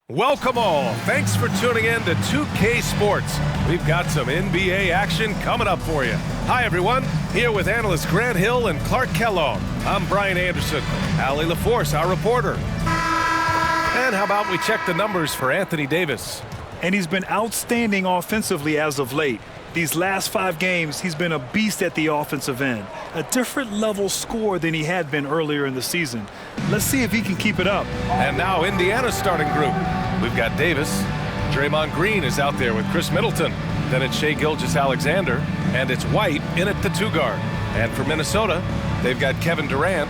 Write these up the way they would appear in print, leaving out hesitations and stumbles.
Welcome all. Thanks for tuning in to 2K Sports. We've got some NBA action coming up for you. Hi, everyone. Here with analysts Grant Hill and Clark Kellogg. I'm Brian Anderson. Allie LaForce, our reporter. And how about we check the numbers for Anthony Davis? And he's been outstanding offensively as of late. These last 5 games, he's been a beast at the offensive end. A different level scorer than he had been earlier in the season. Let's see if he can keep it up. And now Indiana's starting group. We've got Davis. Draymond Green is out there with Chris Middleton. Then it's Shai Gilgeous-Alexander. And it's White in at the 2-guard. And for Minnesota, they've got Kevin Durant.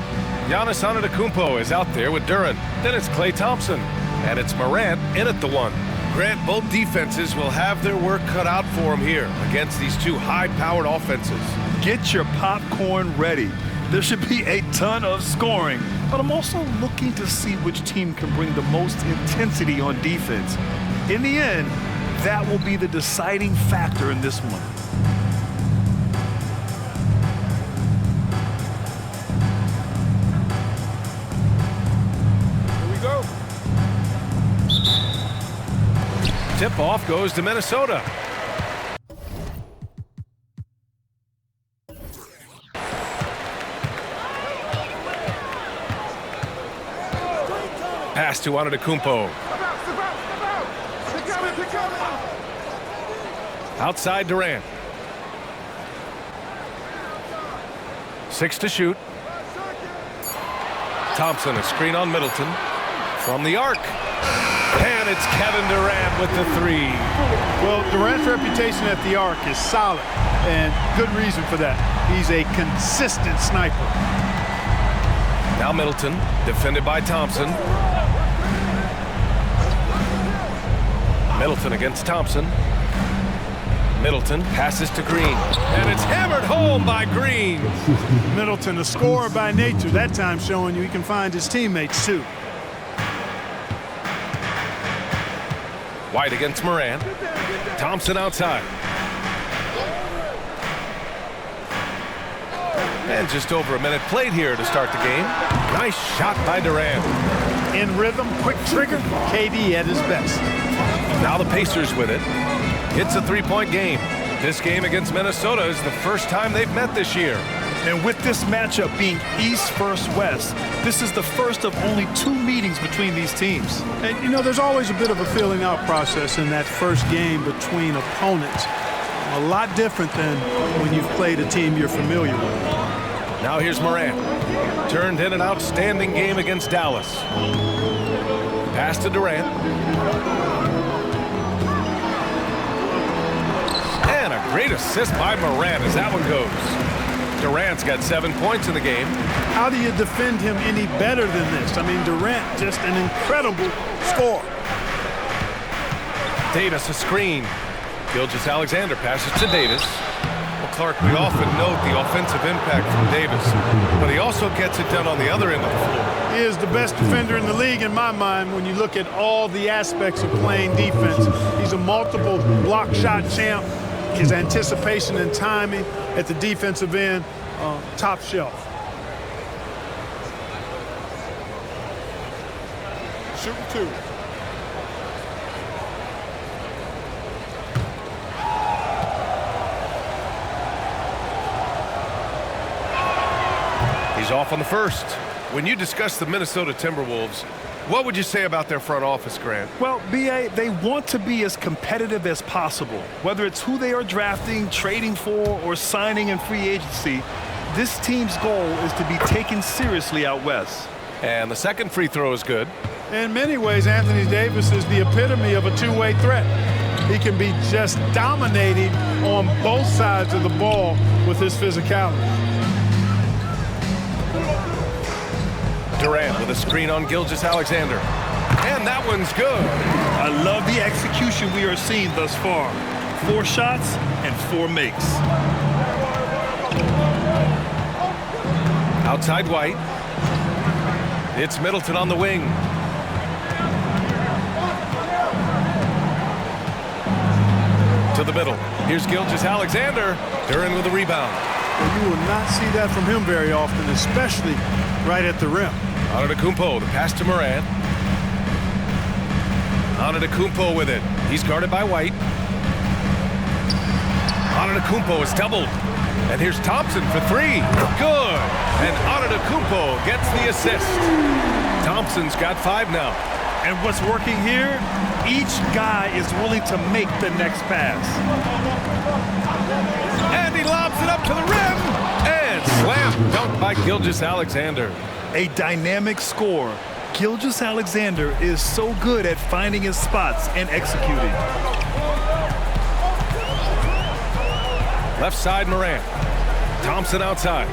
Giannis Antetokounmpo is out there with Duren. Then it's Klay Thompson. And it's Morant in at the 1. Grant, both defenses will have their work cut out for them here against these two high-powered offenses. Get your popcorn ready. There should be a ton of scoring. But I'm also looking to see which team can bring the most intensity on defense. In the end, that will be the deciding factor in this one. Tip-off goes to Minnesota. Pass to Antetokounmpo. Outside Durant. 6 to shoot. Thompson, a screen on Middleton. From the arc. And it's Kevin Durant with the 3. Well, Durant's reputation at the arc is solid, and good reason for that. He's a consistent sniper. Now Middleton, defended by Thompson. Middleton against Thompson. Middleton passes to Green. And it's hammered home by Green. Middleton, a scorer by nature, that time showing you he can find his teammates too. White against Morant. Thompson outside. And just over a minute played here to start the game. Nice shot by Durant. In rhythm, quick trigger, KD at his best. Now the Pacers with it. It's a 3-point game. This game against Minnesota is the first time they've met this year. And with this matchup being East versus West, this is the first of only 2 meetings between these teams. And you know, there's always a bit of a filling out process in that first game between opponents. A lot different than when you've played a team you're familiar with. Now here's Morant. Turned in an outstanding game against Dallas. Pass to Durant. And a great assist by Morant as that one goes. Durant's got 7 points in the game. How do you defend him any better than this? I mean, Durant, just an incredible scorer. Davis a screen. Gilgeous-Alexander passes to Davis. Well, Clark, we often note the offensive impact from Davis, but he also gets it done on the other end of the floor. He is the best defender in the league in my mind when you look at all the aspects of playing defense. He's a multiple block shot champ. His anticipation and timing at the defensive end, top shelf. Shooting 2. He's off on the first. When you discuss the Minnesota Timberwolves, what would you say about their front office, Grant? Well, B.A., they want to be as competitive as possible. Whether it's who they are drafting, trading for, or signing in free agency, this team's goal is to be taken seriously out west. And the second free throw is good. In many ways, Anthony Davis is the epitome of a two-way threat. He can be just dominating on both sides of the ball with his physicality. Durant with a screen on Gilgeous-Alexander. And that one's good. I love the execution we are seeing thus far. 4 shots and 4 makes. Outside White. It's Middleton on the wing. To the middle. Here's Gilgeous-Alexander. Duren with a rebound. And you will not see that from him very often, especially right at the rim. Antetokounmpo, the pass to Morant. Antetokounmpo with it. He's guarded by White. Antetokounmpo is doubled. And here's Thompson for three. Good. And Antetokounmpo gets the assist. Thompson's got 5 now. And what's working here? Each guy is willing to make the next pass. And he lobs it up to the rim. And slam dunk by Gilgeous-Alexander. A dynamic score. Gilgeous-Alexander is so good at finding his spots and executing. Left side, Morant. Thompson outside.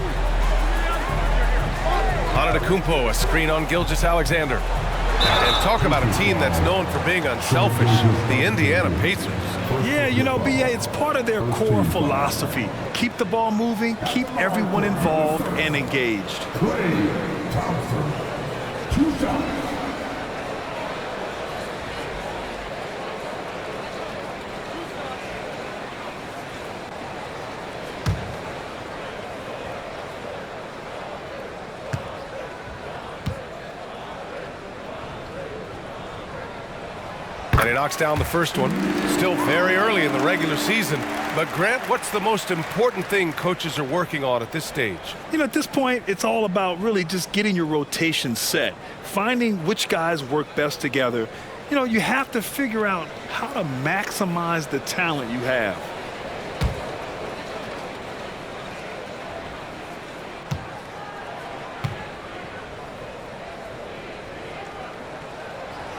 Antetokounmpo, a screen on Gilgeous-Alexander. And talk about a team that's known for being unselfish, the Indiana Pacers. Yeah, you know, BA, it's part of their core philosophy. Keep the ball moving, keep everyone involved and engaged. Klay Thompson, 2 shots. And he knocks down the first one. Still very early in the regular season. But Grant, what's the most important thing coaches are working on at this stage? You know, at this point, it's all about really just getting your rotation set, finding which guys work best together. You know, you have to figure out how to maximize the talent you have.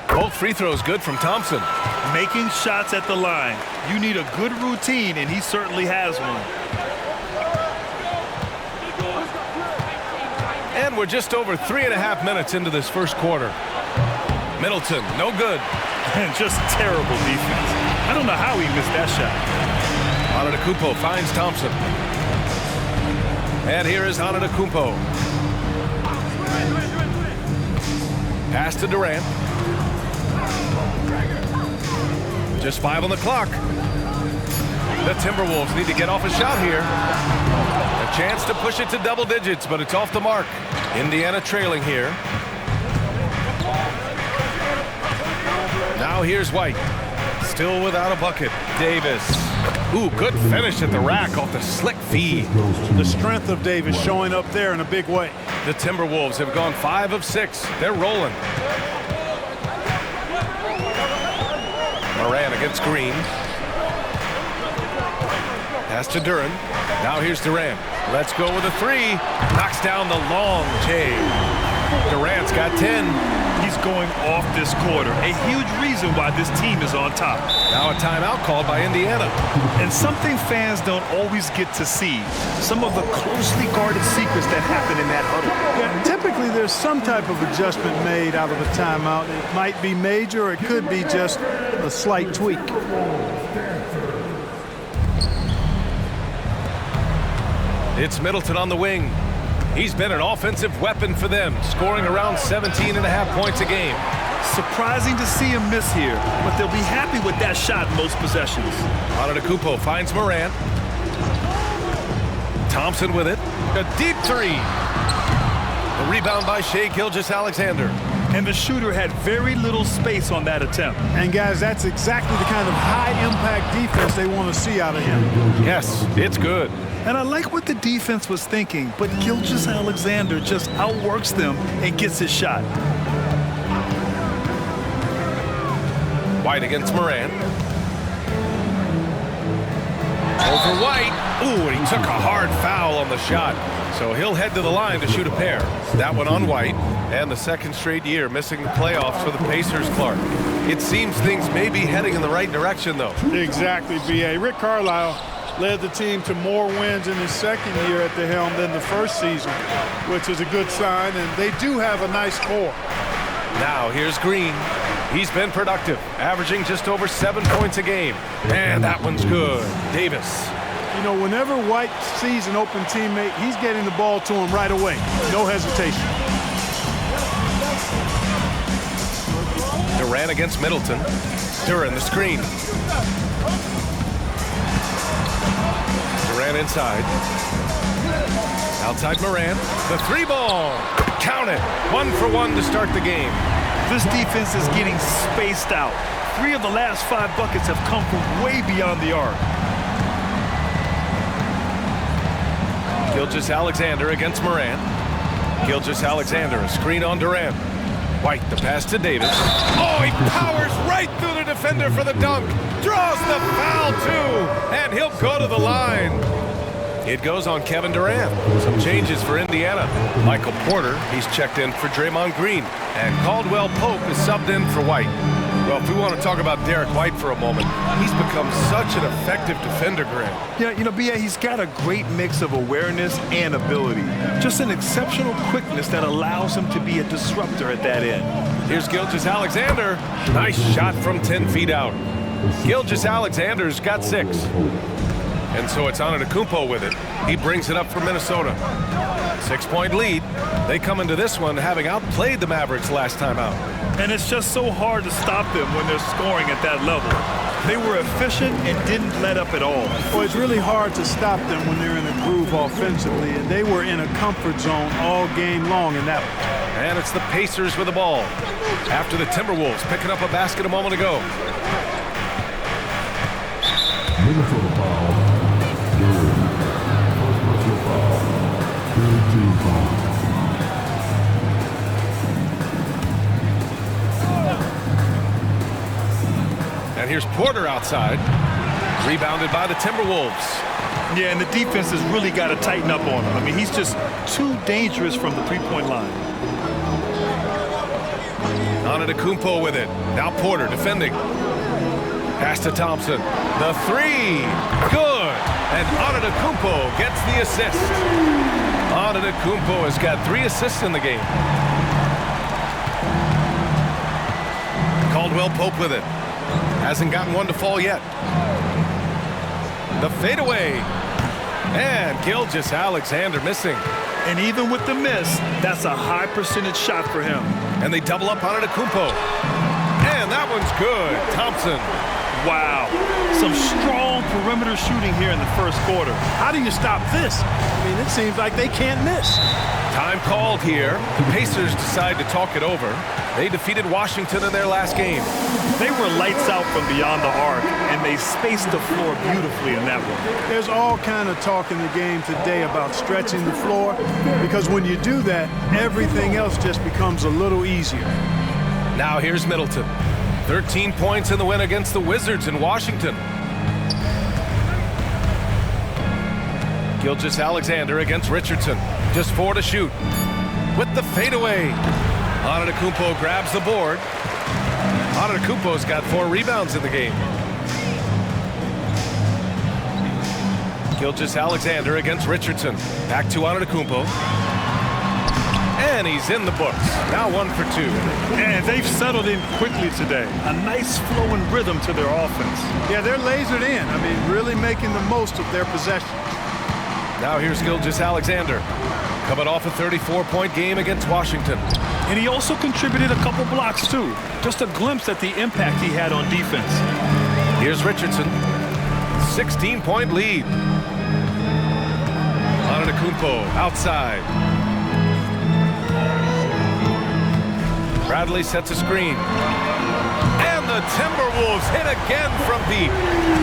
Both free throws good from Thompson. Making shots at the line. You need a good routine, and he certainly has one. And we're just over 3.5 minutes into this first quarter. Middleton, no good. And just terrible defense. I don't know how he missed that shot. Antetokounmpo finds Thompson. And here is Antetokounmpo. Pass to Durant. Just 5 on the clock. The Timberwolves need to get off a shot here. A chance to push it to double digits, but it's off the mark. Indiana trailing here. Now here's White. Still without a bucket. Davis. Ooh, good finish at the rack off the slick feed. The strength of Davis showing up there in a big way. The Timberwolves have gone 5 of 6. They're rolling. Moran against Green. Pass to Duran. Now here's Durant. Let's go with a 3. Knocks down the long J. Durant's got 10. He's going off this quarter. A huge reason why this team is on top. Now a timeout called by Indiana. And something fans don't always get to see. Some of the closely guarded secrets that happen in that huddle. Yeah, typically there's some type of adjustment made out of a timeout. It might be major or it could be just a slight tweak. It's Middleton on the wing. He's been an offensive weapon for them, scoring around 17.5 points a game. Surprising to see him miss here, but they'll be happy with that shot most possessions. Antetokounmpo finds Morant. Thompson with it. A deep 3. The rebound by Shai Gilgeous-Alexander. And the shooter had very little space on that attempt. And guys, that's exactly the kind of high-impact defense they want to see out of him. Yes, it's good. And I like what the defense was thinking, but Gilgeous-Alexander just outworks them and gets his shot. White against Moran. Over White. Ooh, and he took a hard foul on the shot. So he'll head to the line to shoot a pair. That one on White. And the second straight year missing the playoffs for the Pacers, Clark. It seems things may be heading in the right direction, though. Exactly, B.A. Rick Carlisle led the team to more wins in his second year at the helm than the first season, which is a good sign, and they do have a nice core. Now here's Green. He's been productive, averaging just over 7 points a game. And that one's good. Davis. You know, whenever White sees an open teammate, he's getting the ball to him right away. No hesitation. Durant against Middleton. Duran the screen. Durant inside. Outside Moran. The 3-ball. Count it. 1 for 1 to start the game. This defense is getting spaced out. 3 of the last 5 buckets have come from way beyond the arc. Gilgeous-Alexander against Morant. Gilgeous-Alexander, a screen on Durant. White, the pass to Davis. Oh, he powers right through the defender for the dunk. Draws the foul, too. And he'll go to the line. It goes on Kevin Durant. Some changes for Indiana. Michael Porter, he's checked in for Draymond Green. And Caldwell Pope is subbed in for White. Well, if we want to talk about Derek White for a moment, he's become such an effective defender, Grant. Yeah, BA, he's got a great mix of awareness and ability. Just an exceptional quickness that allows him to be a disruptor at that end. Here's Gilgeous-Alexander. Nice shot from 10 feet out. Gilgeous-Alexander's got 6. And so it's Antetokounmpo with it. He brings it up for Minnesota. 6-point lead. They come into this one having outplayed the Mavericks last time out. And it's just so hard to stop them when they're scoring at that level. They were efficient and didn't let up at all. Well, it's really hard to stop them when they're in a groove offensively, and they were in a comfort zone all game long in that one. And it's the Pacers with the ball. After the Timberwolves picking up a basket a moment ago. Minnesota foul. First personal foul. Third team foul. And here's Porter outside. Rebounded by the Timberwolves. Yeah, and the defense has really got to tighten up on him. I mean, he's just too dangerous from the three-point line. Antetokounmpo with it. Now Porter defending. Pass to Thompson. The 3. Good. And Antetokounmpo gets the assist. Antetokounmpo has got 3 assists in the game. Caldwell Pope with it. Hasn't gotten one to fall yet. The fadeaway. And Gilgeous-Alexander missing. And even with the miss, that's a high percentage shot for him. And they double up on Antetokounmpo. And that one's good. Thompson. Wow. Some strong perimeter shooting here in the first quarter. How do you stop this? I mean, it seems like they can't miss. Time called here. The Pacers decide to talk it over. They defeated Washington in their last game. They were lights out from beyond the arc, and they spaced the floor beautifully in that one. There's all kind of talk in the game today about stretching the floor, because when you do that, everything else just becomes a little easier. Now here's Middleton. 13 points in the win against the Wizards in Washington. Gilgeous-Alexander against Richardson. Just 4 to shoot. With the fadeaway. Antetokounmpo grabs the board. Antetokounmpo's got 4 rebounds in the game. Gilgeous-Alexander against Richardson. Back to Antetokounmpo. And he's in the books. Now 1 for 2. And they've settled in quickly today. A nice flowing rhythm to their offense. Yeah, they're lasered in. I mean, really making the most of their possession. Now here's Gilgeous-Alexander. Coming off a 34-point game against Washington. And he also contributed a couple blocks, too. Just a glimpse at the impact he had on defense. Here's Richardson. 16-point lead. Antetokounmpo outside. Bradley sets a screen. And the Timberwolves hit again from deep.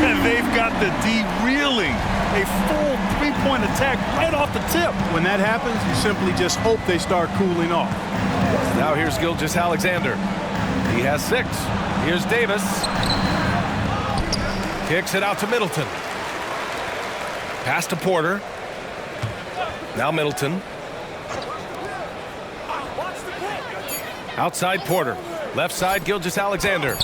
And they've got the D reeling. A full 3-point attack right off the tip. When that happens, you simply just hope they start cooling off. Now here's Gilgeous-Alexander. He has 6. Here's Davis. Kicks it out to Middleton. Pass to Porter. Now Middleton. Outside Porter. Left side Gilgeous-Alexander.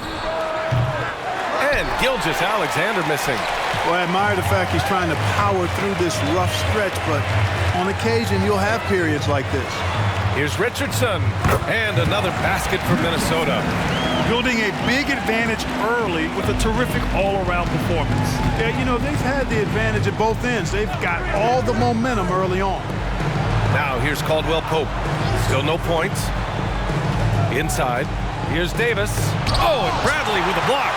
And Gilgeous-Alexander missing. Well, I admire the fact he's trying to power through this rough stretch, but on occasion you'll have periods like this. Here's Richardson. And another basket for Minnesota. Building a big advantage early with a terrific all-around performance. Yeah, you know, they've had the advantage at both ends. They've got all the momentum early on. Now here's Caldwell Pope. Still no points. Inside. Here's Davis. Oh, and Bradley with a block.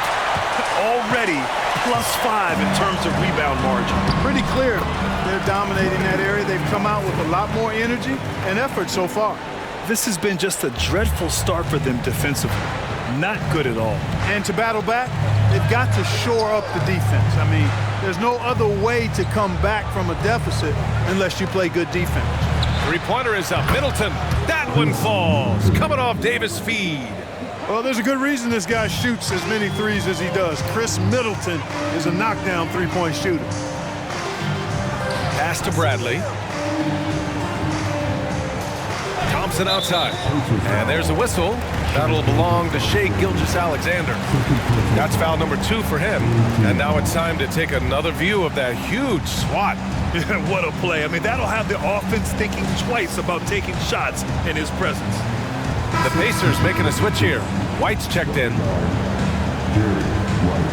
Already +5 in terms of rebound margin. Pretty clear they're dominating that area. They've come out with a lot more energy and effort so far. This has been just a dreadful start for them defensively. not good at all. And to battle back, they've got to shore up the defense. I mean, there's no other way to come back from a deficit unless you play good defense. Three-pointer is up. Middleton. That one falls. Coming off Davis' feed. Well, there's a good reason this guy shoots as many threes as he does. Chris Middleton is a knockdown three-point shooter. Pass to Bradley. Thompson outside. And there's a whistle. That'll belong to Shai Gilgeous-Alexander. That's foul number 2 for him. And now it's time to take another view of that huge swat. What a play. I mean, that'll have the offense thinking twice about taking shots in his presence. The Pacers making a switch here. White's checked in. Jerry White.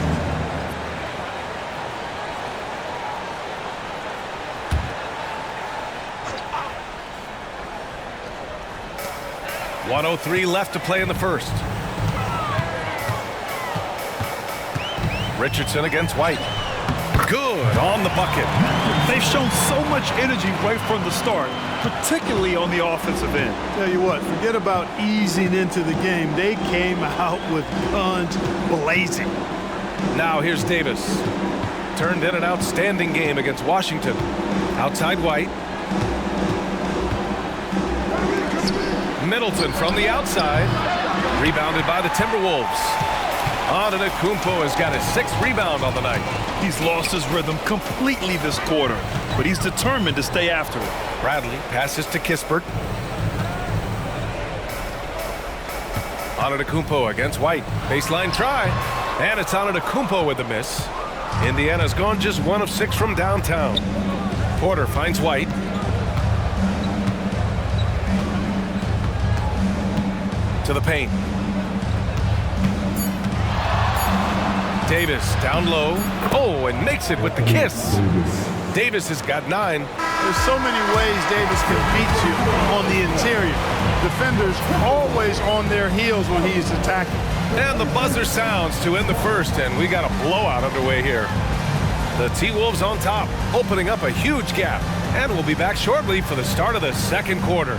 1:03 left to play in the first. Richardson against White. Good on the bucket. They've shown so much energy right from the start, particularly on the offensive end. Tell you what, forget about easing into the game. They came out with guns blazing. Now here's Davis. Turned in an outstanding game against Washington. Outside White. Middleton from the outside. Rebounded by the Timberwolves. Antetokounmpo has got his 6th rebound on the night. He's lost his rhythm completely this quarter, but he's determined to stay after it. Bradley passes to Kispert. Antetokounmpo against White. Baseline try. And it's Antetokounmpo with the miss. Indiana's gone just 1 of 6 from downtown. Porter finds White. To the paint. Davis down low. Oh, and makes it with the kiss. Davis has got 9. There's so many ways Davis can beat you on the interior. Defenders always on their heels when he's attacking. And the buzzer sounds to end the first, and we got a blowout underway here. The T-Wolves on top, opening up a huge gap. And we'll be back shortly for the start of the second quarter.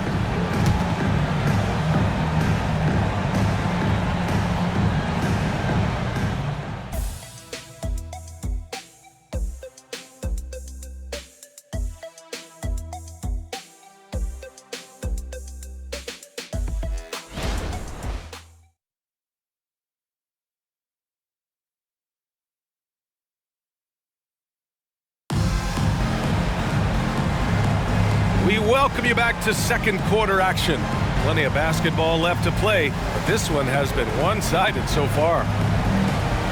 We welcome you back to second quarter action. Plenty of basketball left to play, but this one has been one-sided so far.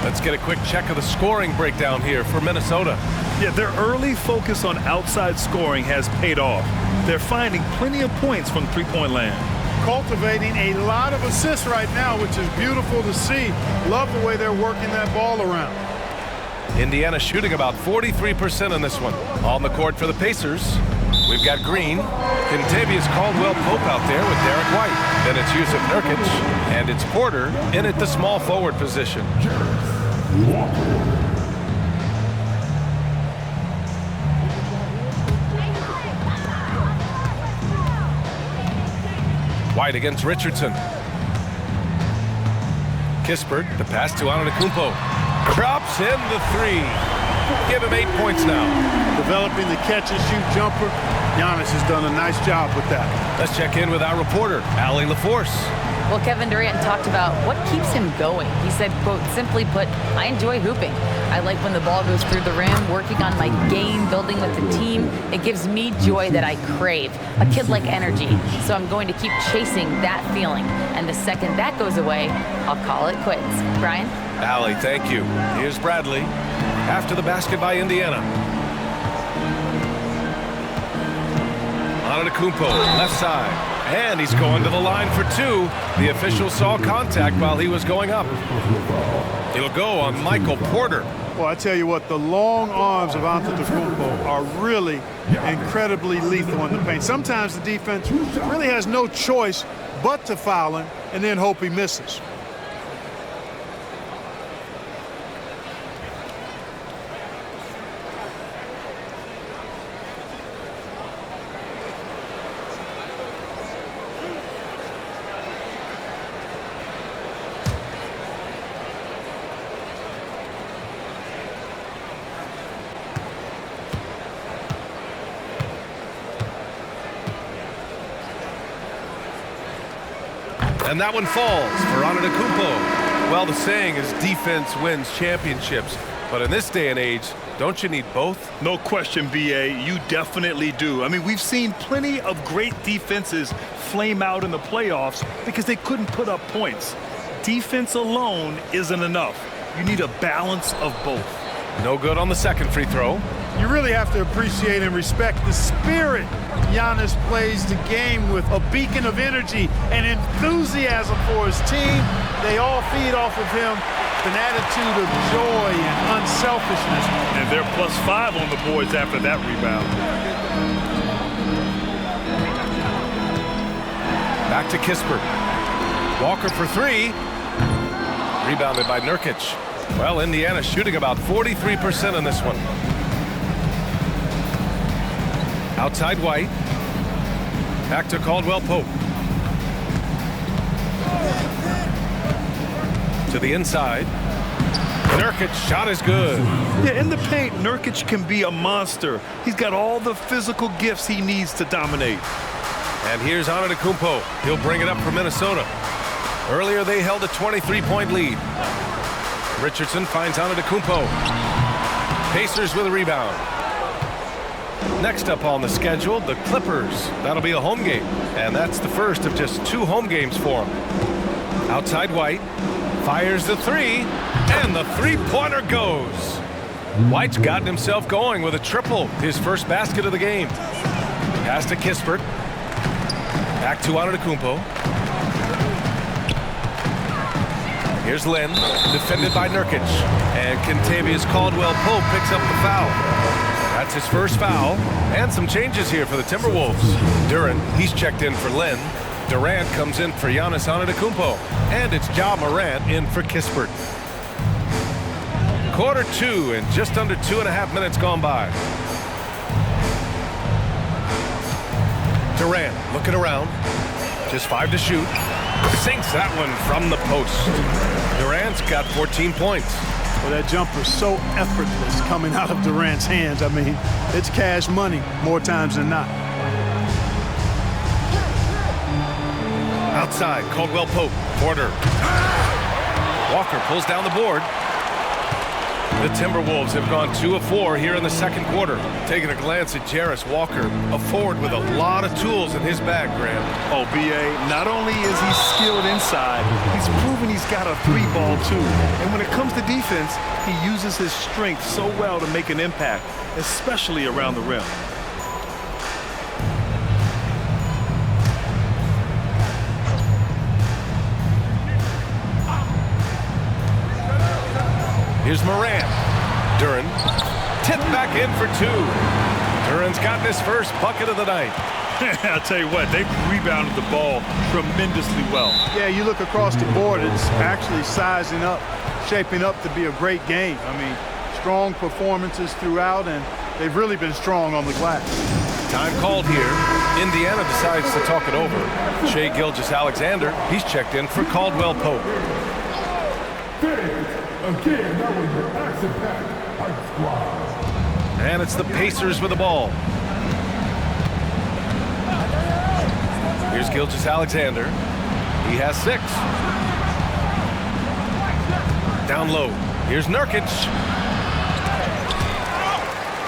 Let's get a quick check of the scoring breakdown here for Minnesota. Yeah, their early focus on outside scoring has paid off. They're finding plenty of points from three-point land. Cultivating a lot of assists right now, which is beautiful to see. Love the way they're working that ball around. Indiana shooting about 43% in this one. On the court for the Pacers, we've got Green. Kentavious Caldwell-Pope out there with Derek White. Then it's Yusuf Nurkic, and it's Porter in at the small forward position. White against Richardson. Kispert, the pass to Antetokounmpo. Drops in the 3. Give him 8 points now. Developing the catch-and-shoot jumper. Giannis has done a nice job with that. Let's check in with our reporter, Allie LaForce. Well, Kevin Durant talked about what keeps him going. He said, quote, simply put, I enjoy hooping. I like when the ball goes through the rim, working on my game, building with the team. It gives me joy that I crave, a kid-like energy. So I'm going to keep chasing that feeling. And the second that goes away, I'll call it quits. Brian? Allie, thank you. Here's Bradley after the basket by Indiana. Antetokounmpo, left side. And he's going to the line for 2. The official saw contact while he was going up. It'll go on Michael Porter. Well, I tell you what, the long arms of Antetokounmpo are really incredibly lethal in the paint. Sometimes the defense really has no choice but to foul him and then hope he misses. And that one falls for Antetokounmpo. Well, the saying is defense wins championships. But in this day and age, don't you need both? No question, BA. You definitely do. I mean, we've seen plenty of great defenses flame out in the playoffs because they couldn't put up points. Defense alone isn't enough. You need a balance of both. No good on the second free throw. You really have to appreciate and respect the spirit Giannis plays the game with, a beacon of energy and enthusiasm for his team. They all feed off of him, an attitude of joy and unselfishness. And they're +5 on the boards after that rebound. Back to Kispert. Walker for three. Rebounded by Nurkic. Well, Indiana shooting about 43% in this one. Outside White. Back to Caldwell Pope. To the inside. Nurkic shot is good. Yeah, in the paint, Nurkic can be a monster. He's got all the physical gifts he needs to dominate. And here's Antetokounmpo. He'll bring it up for Minnesota. Earlier they held a 23-point lead. Richardson finds Antetokounmpo. Pacers with a rebound. Next up on the schedule, the Clippers. That'll be a home game. And that's the first of just 2 home games for them. Outside White. Fires the three. And the three-pointer goes. White's gotten himself going with a triple. His first basket of the game. Pass to Kispert. Back to Antetokounmpo. Here's Lynn, defended by Nurkic. And Kentavious Caldwell-Pope picks up the foul. That's his first foul. And some changes here for the Timberwolves. Duren, he's checked in for Lynn. Durant comes in for Giannis Antetokounmpo. And it's Ja Morant in for Kispert. Quarter 2 and just under 2.5 minutes gone by. Durant looking around. Just 5 to shoot. Sinks that one from the post. Durant's got 14 points. Well, that jumper's so effortless coming out of Durant's hands. I mean, it's cash money more times than not. Outside, Caldwell Pope. Porter. Walker pulls down the board. The Timberwolves have gone 2 of 4 here in the second quarter. Taking a glance at Jarris Walker, a forward with a lot of tools in his bag, Graham. Oh, BA, not only is he skilled inside, he's proven he's got a 3-ball too. And when it comes to defense, he uses his strength so well to make an impact, especially around the rim. Here's Morant. Duren tipped back in for 2. Duren's gotten his first bucket of the night. I'll tell you what, they've rebounded the ball tremendously well. Yeah, you look across the board, it's actually sizing up, shaping up to be a great game. I mean, strong performances throughout, and they've really been strong on the glass. Time called here. Indiana decides to talk it over. Shai Gilgeous-Alexander, he's checked in for Caldwell Pope. Again, that was your action-packed hype squad. And it's the Pacers with the ball. Here's Gilgeous-Alexander. He has 6. Down low. Here's Nurkic.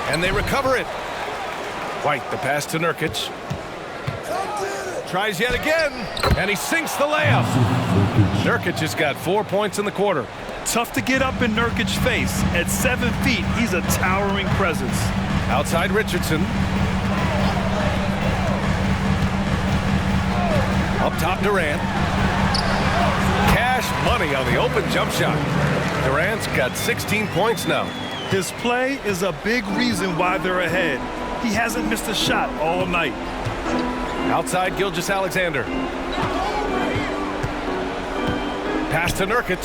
And they recover it. White, the pass to Nurkic. Tries yet again. And he sinks the layup. Nurkic has got 4 points in the quarter. Tough to get up in Nurkic's face. At 7 feet, he's a towering presence. Outside Richardson. Up top Durant. Cash money on the open jump shot. Durant's got 16 points now. His play is a big reason why they're ahead. He hasn't missed a shot all night. Outside Gilgeous-Alexander. Pass to Nurkic.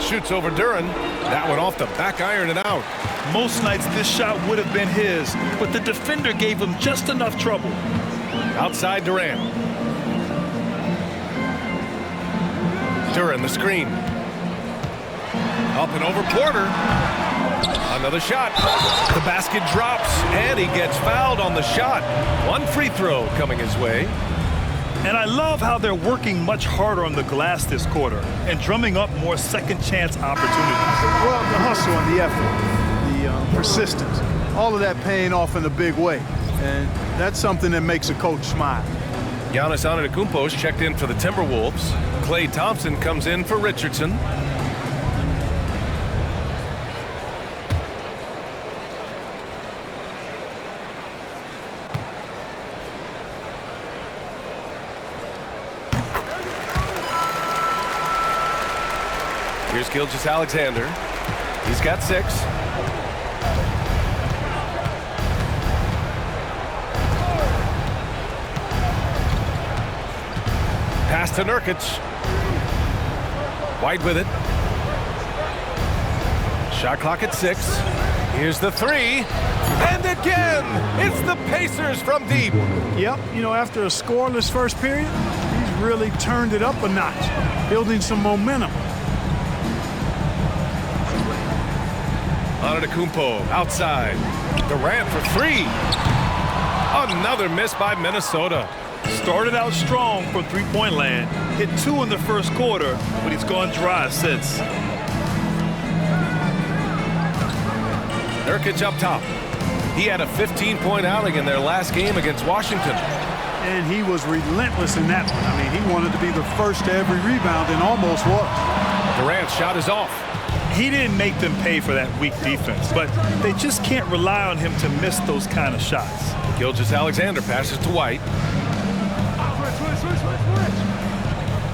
Shoots over Duren. That one off the back iron and out. Most nights this shot would have been his, but the defender gave him just enough trouble. Outside Durant. Duren, the screen. Up and over Porter. Another shot. The basket drops, and he gets fouled on the shot. One free throw coming his way. And I love how they're working much harder on the glass this quarter and drumming up more second chance opportunities. Well, the hustle and the effort, the persistence, all of that paying off in a big way. And that's something that makes a coach smile. Giannis Antetokounmpo is checked in for the Timberwolves. Klay Thompson comes in for Richardson. Here's Gilgeous-Alexander. He's got 6. Pass to Nurkic. White with it. Shot clock at 6. Here's the 3. And again, it's the Pacers from deep. Yep, you know, after a scoreless first period, he's really turned it up a notch, building some momentum. Antetokounmpo outside. Durant for 3. Another miss by Minnesota. Started out strong from three-point land, hit 2 in the first quarter, but he's gone dry since. Nurkic up top. He had a 15-point outing in their last game against Washington. And he was relentless in that one. I mean, he wanted to be the first to every rebound and almost was. Durant's shot is off. He didn't make them pay for that weak defense, but they just can't rely on him to miss those kind of shots. Gilgeous-Alexander passes to White.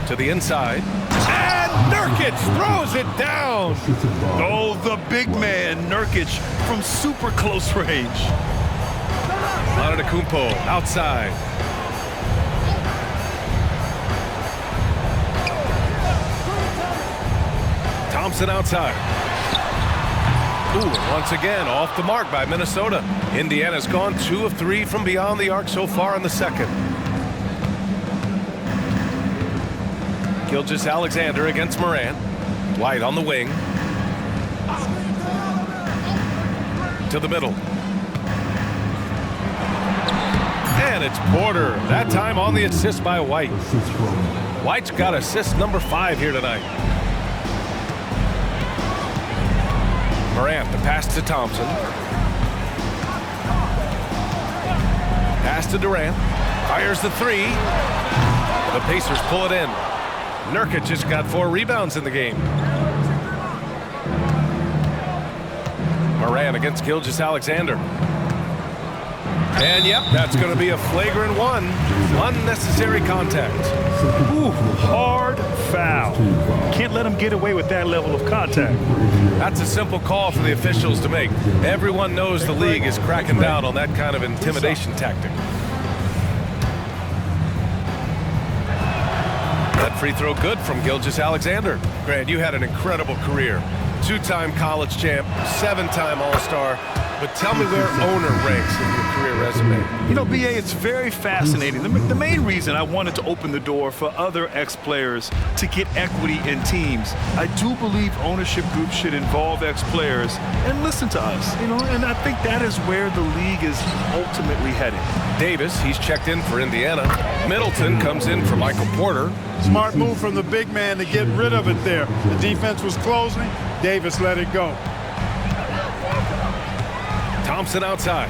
To the inside. And Nurkic throws it down. Oh, the big man, Nurkic, from super close range. Antetokounmpo outside. Thompson outside. Ooh, once again, off the mark by Minnesota. Indiana's gone 2 of 3 from beyond the arc so far in the second. Gilgeous-Alexander against Morant. White on the wing. To the middle. And it's Porter. That time on the assist by White. White's got assist number 5 here tonight. Morant, the pass to Thompson. Pass to Durant. Fires the 3. The Pacers pull it in. Nurkic just got 4 rebounds in the game. Morant against Gilgeous-Alexander. And yep, that's going to be a flagrant 1. Unnecessary contact. Ooh, hard foul. Can't let him get away with that level of contact. That's a simple call for the officials to make. Everyone knows the league is cracking down on that kind of intimidation tactic. That free throw good from Gilgeous-Alexander. Grant, you had an incredible career. 2-time college champ, 7-time All-Star. But tell me where owner ranks in your career resume. You know, BA, it's very fascinating. The main reason I wanted to open the door for other ex-players to get equity in teams, I do believe ownership groups should involve ex-players and listen to us, you know, and I think that is where the league is ultimately headed. Davis, he's checked in for Indiana. Middleton comes in for Michael Porter. Smart move from the big man to get rid of it there. The defense was closing. Davis let it go. Thompson outside.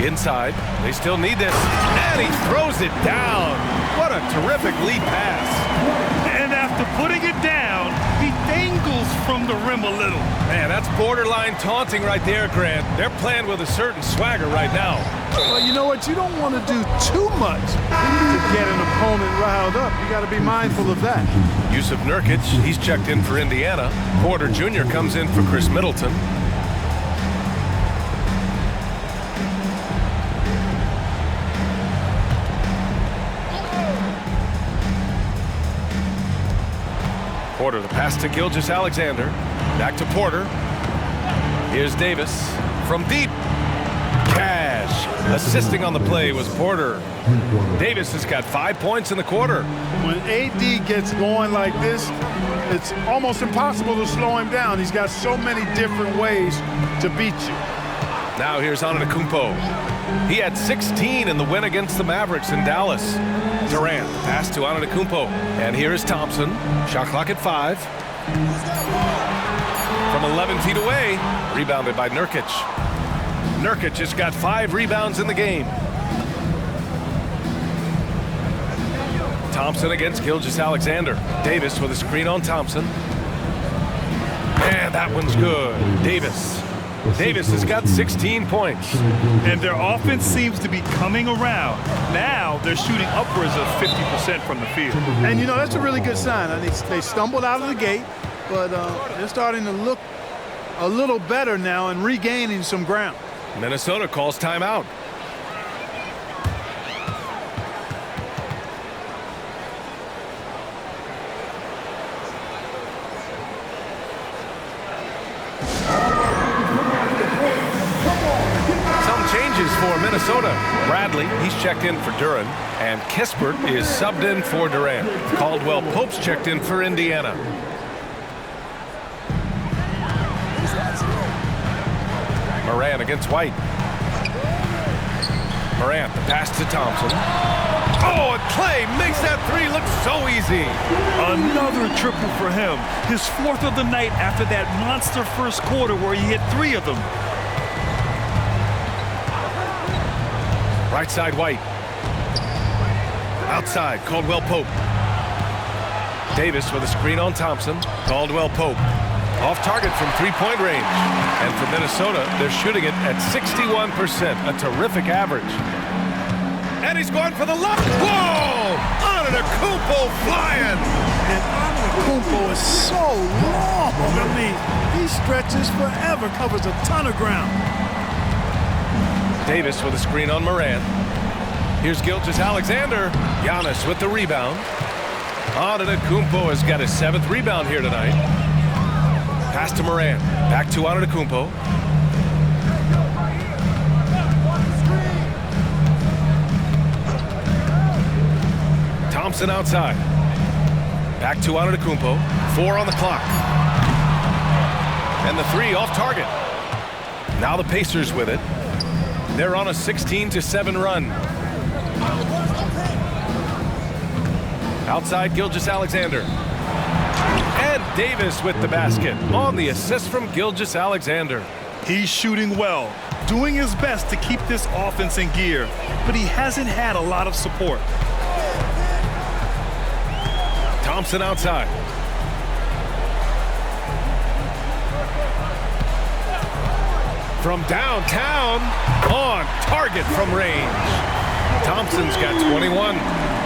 Inside. They still need this. And he throws it down. What a terrific lead pass. And after putting it down, he dangles from the rim a little. Man, that's borderline taunting right there, Grant. They're playing with a certain swagger right now. Well, you know what? You don't want to do too much to get an opponent riled up. You got to be mindful of that. Yusuf Nurkic, he's checked in for Indiana. Porter Jr. comes in for Chris Middleton. Porter, the pass to Gilgeous-Alexander. Back to Porter. Here's Davis from deep. Cash. Nash. Assisting on the play was Porter. Davis has got 5 points in the quarter. When AD gets going like this, it's almost impossible to slow him down. He's got so many different ways to beat you. Now here's Antetokounmpo. He had 16 in the win against the Mavericks in Dallas. Durant, pass to Antetokounmpo. And here is Thompson. Shot clock at 5. From 11 feet away, rebounded by Nurkic. Nurkic has got 5 rebounds in the game. Thompson against Gilgeous-Alexander. Davis with a screen on Thompson. And that one's good. Davis has got 16 points. And their offense seems to be coming around. Now they're shooting upwards of 50% from the field. And, you know, that's a really good sign. They stumbled out of the gate, but they're starting to look a little better now and regaining some ground. Minnesota calls timeout. For Minnesota, Bradley, he's checked in for Duran, and Kispert is subbed in for Durant. Caldwell Pope's checked in for Indiana. Morant against White. Morant, the pass to Thompson. Oh, and Clay makes that 3 look so easy. Another triple for him. His 4th of the night after that monster first quarter where he hit 3 of them. Right side, White. Outside, Caldwell Pope. Davis with a screen on Thompson. Caldwell Pope. Off target from 3-point range. And for Minnesota, they're shooting it at 61%, a terrific average. And he's going for the lob. Whoa! Antetokounmpo flying! And Antetokounmpo is so long. I mean, he stretches forever, covers a ton of ground. Davis with a screen on Morant. Here's Gilgeous-Alexander. Giannis with the rebound. Antetokounmpo has got his 7th rebound here tonight. Pass to Morant. Back to Antetokounmpo. Thompson outside. Back to Antetokounmpo. 4 on the clock. And the 3 off target. Now the Pacers with it. They're on a 16-7 run. Outside, Gilgeous-Alexander. And Davis with the basket on the assist from Gilgeous-Alexander. He's shooting well, doing his best to keep this offense in gear, but he hasn't had a lot of support. Thompson outside. From downtown, on target from range. Thompson's got 21.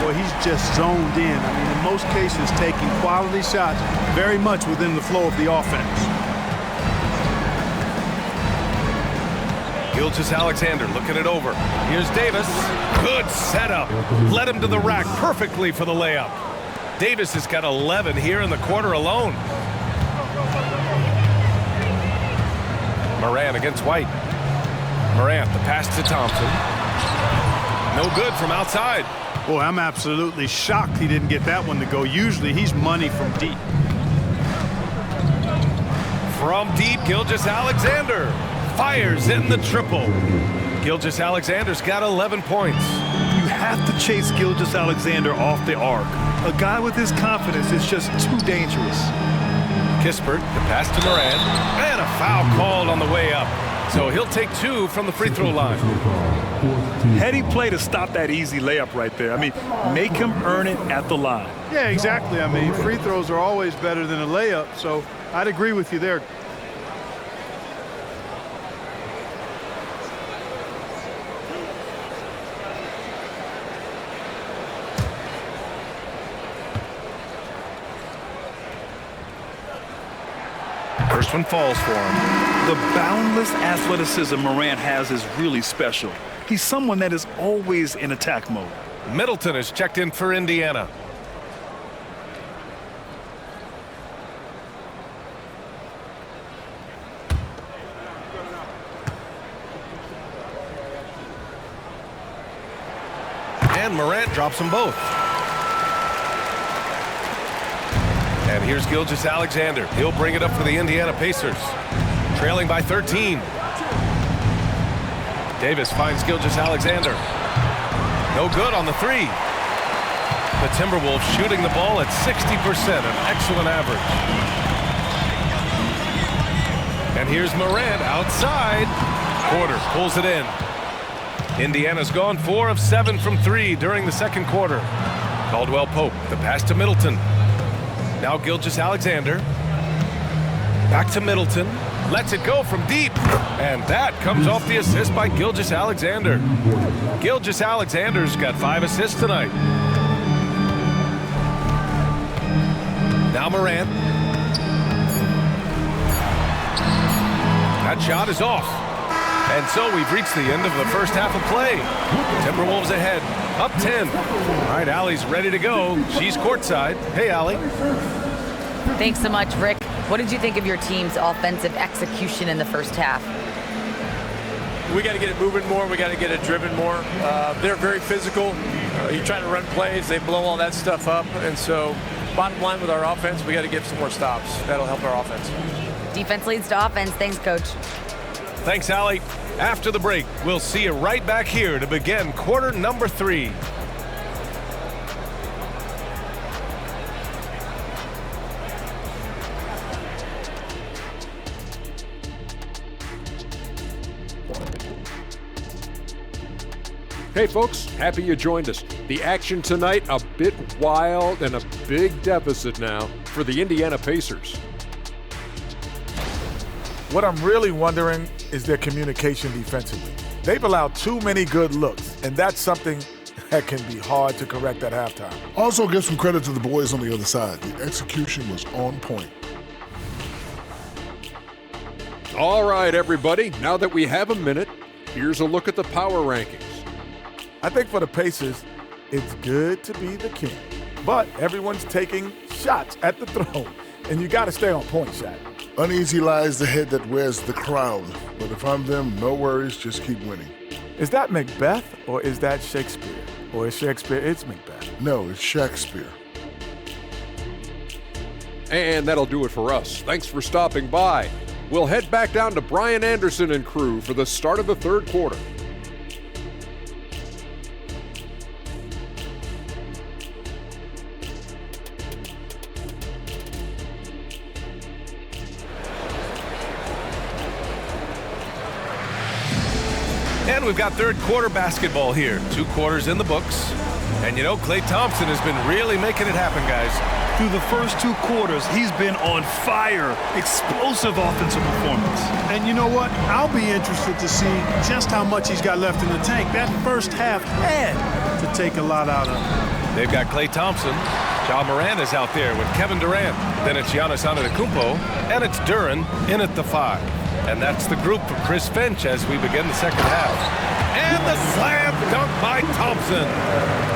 Boy, he's just zoned in. I mean, in most cases, taking quality shots very much within the flow of the offense. Gilgeous-Alexander looking it over. Here's Davis. Good setup. Led him to the rack perfectly for the layup. Davis has got 11 here in the quarter alone. Morant against White. Morant, the pass to Thompson. No good from outside. Boy, I'm absolutely shocked he didn't get that one to go. Usually he's money from deep. From deep, Gilgeous-Alexander fires in the triple. Gilgeous-Alexander's got 11 points. You have to chase Gilgeous-Alexander off the arc. A guy with his confidence is just too dangerous. Kispert, the pass to Morant, and a foul called on the way up. So he'll take 2 from the free throw line. Heady play to stop that easy layup right there. I mean, make him earn it at the line. Yeah, exactly. I mean, free throws are always better than a layup, so I'd agree with you there. First one falls for him. The boundless athleticism Morant has is really special. He's someone that is always in attack mode. Middleton is checked in for Indiana. and Morant drops them both. And here's Gilgeous-Alexander. He'll bring it up for the Indiana Pacers. Trailing by 13. Davis finds Gilgeous-Alexander. No good on the three. The Timberwolves shooting the ball at 60%, an excellent average. And here's Morant outside. Porter pulls it in. Indiana's gone 4 of 7 from 3 during the second quarter. Caldwell Pope, the pass to Middleton. Now Gilgeous-Alexander. Back to Middleton. Lets it go from deep. And that comes off the assist by Gilgeous-Alexander. Gilgeous-Alexander's got 5 assists tonight. Now Morant. That shot is off. And so we've reached the end of the first half of play. Timberwolves ahead, up 10. All right, Allie's ready to go. She's courtside. Hey, Allie. Thanks so much, Rick. What did you think of your team's offensive execution in the first half? We got to get it moving more. We got to get it driven more. They're very physical. You try to run plays, they blow all that stuff up. And so bottom line with our offense, we got to get some more stops. That'll help our offense. Defense leads to offense. Thanks, Coach. Thanks, Allie. After the break, we'll see you right back here to begin quarter number 3. Hey folks, happy you joined us. The action tonight, a bit wild and a big deficit now for the Indiana Pacers. What I'm really wondering is their communication defensively. They've allowed too many good looks, and that's something that can be hard to correct at halftime. Also, give some credit to the boys on the other side. The execution was on point. All right, everybody, now that we have a minute, here's a look at the power rankings. I think for the Pacers, it's good to be the king. But everyone's taking shots at the throne, and you got to stay on point, Shaq. Uneasy lies the head that wears the crown. But if I'm them, no worries, just keep winning. Is that Macbeth, or is that Shakespeare? Or is Shakespeare, it's Macbeth? No, it's Shakespeare. And that'll do it for us. Thanks for stopping by. We'll head back down to Brian Anderson and crew for the start of the third quarter. And we've got third quarter basketball here. 2 quarters in the books. And you know, Klay Thompson has been really making it happen, guys. Through the first 2 quarters, he's been on fire. Explosive offensive performance. And you know what? I'll be interested to see just how much he's got left in the tank. That first half had to take a lot out of him. They've got Klay Thompson. Ja Morant is out there with Kevin Durant. Then it's Giannis Antetokounmpo. And it's Duren in at the 5. And that's the group for Chris Finch as we begin the second half. And the slam dunk by Thompson.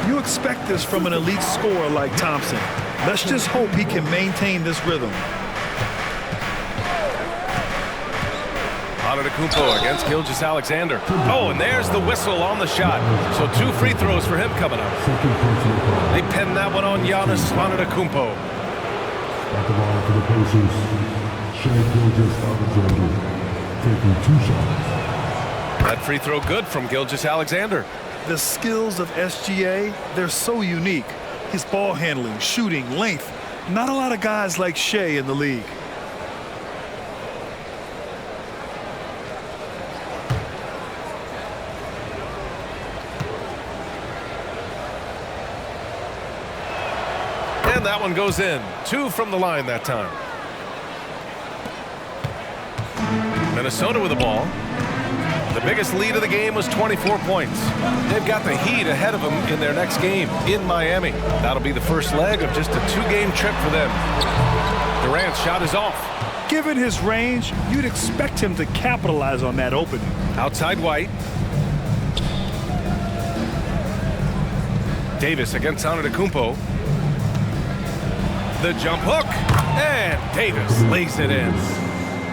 You expect this from an elite scorer like Thompson. Let's just hope he can maintain this rhythm. Antetokounmpo against Gilgeous-Alexander. Oh, and there's the whistle on the shot. So 2 free throws for him coming up. They pin that one on Giannis Antetokounmpo. At the line for the Pacers, Gilgeous-Alexander taking 2 shots. That free throw good from Gilgeous-Alexander. The skills of SGA, they're so unique. His ball handling, shooting, length. Not a lot of guys like Shea in the league. And that one goes in. 2 from the line that time. Minnesota with the ball. The biggest lead of the game was 24 points. They've got the Heat ahead of them in their next game in Miami. That'll be the first leg of just a 2-game trip for them. Durant's shot is off. Given his range, you'd expect him to capitalize on that opening. Outside White. Davis against Antetokounmpo. The jump hook. And Davis lays it in.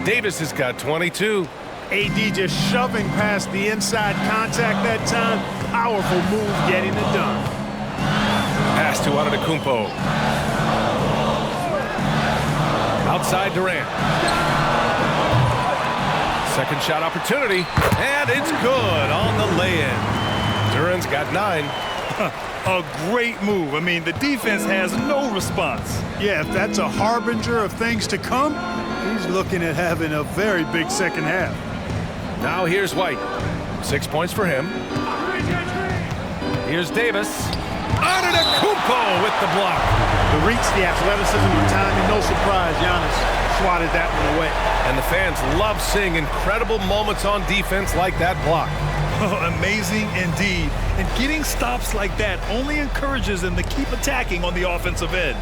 Davis has got 22. AD just shoving past the inside contact that time. Powerful move getting it done. Pass to Antetokounmpo. Outside Durant. Second shot opportunity, and it's good on the lay-in. Durant's got 9. A great move. I mean, the defense has no response. Yeah, if that's a harbinger of things to come, he's looking at having a very big second half. Now here's White. 6 points for him. Here's Davis. Antetokounmpo with the block. The reach, the athleticism, the timing, no surprise, Giannis swatted that one away. And the fans love seeing incredible moments on defense like that block. Amazing indeed. And getting stops like that only encourages them to keep attacking on the offensive end.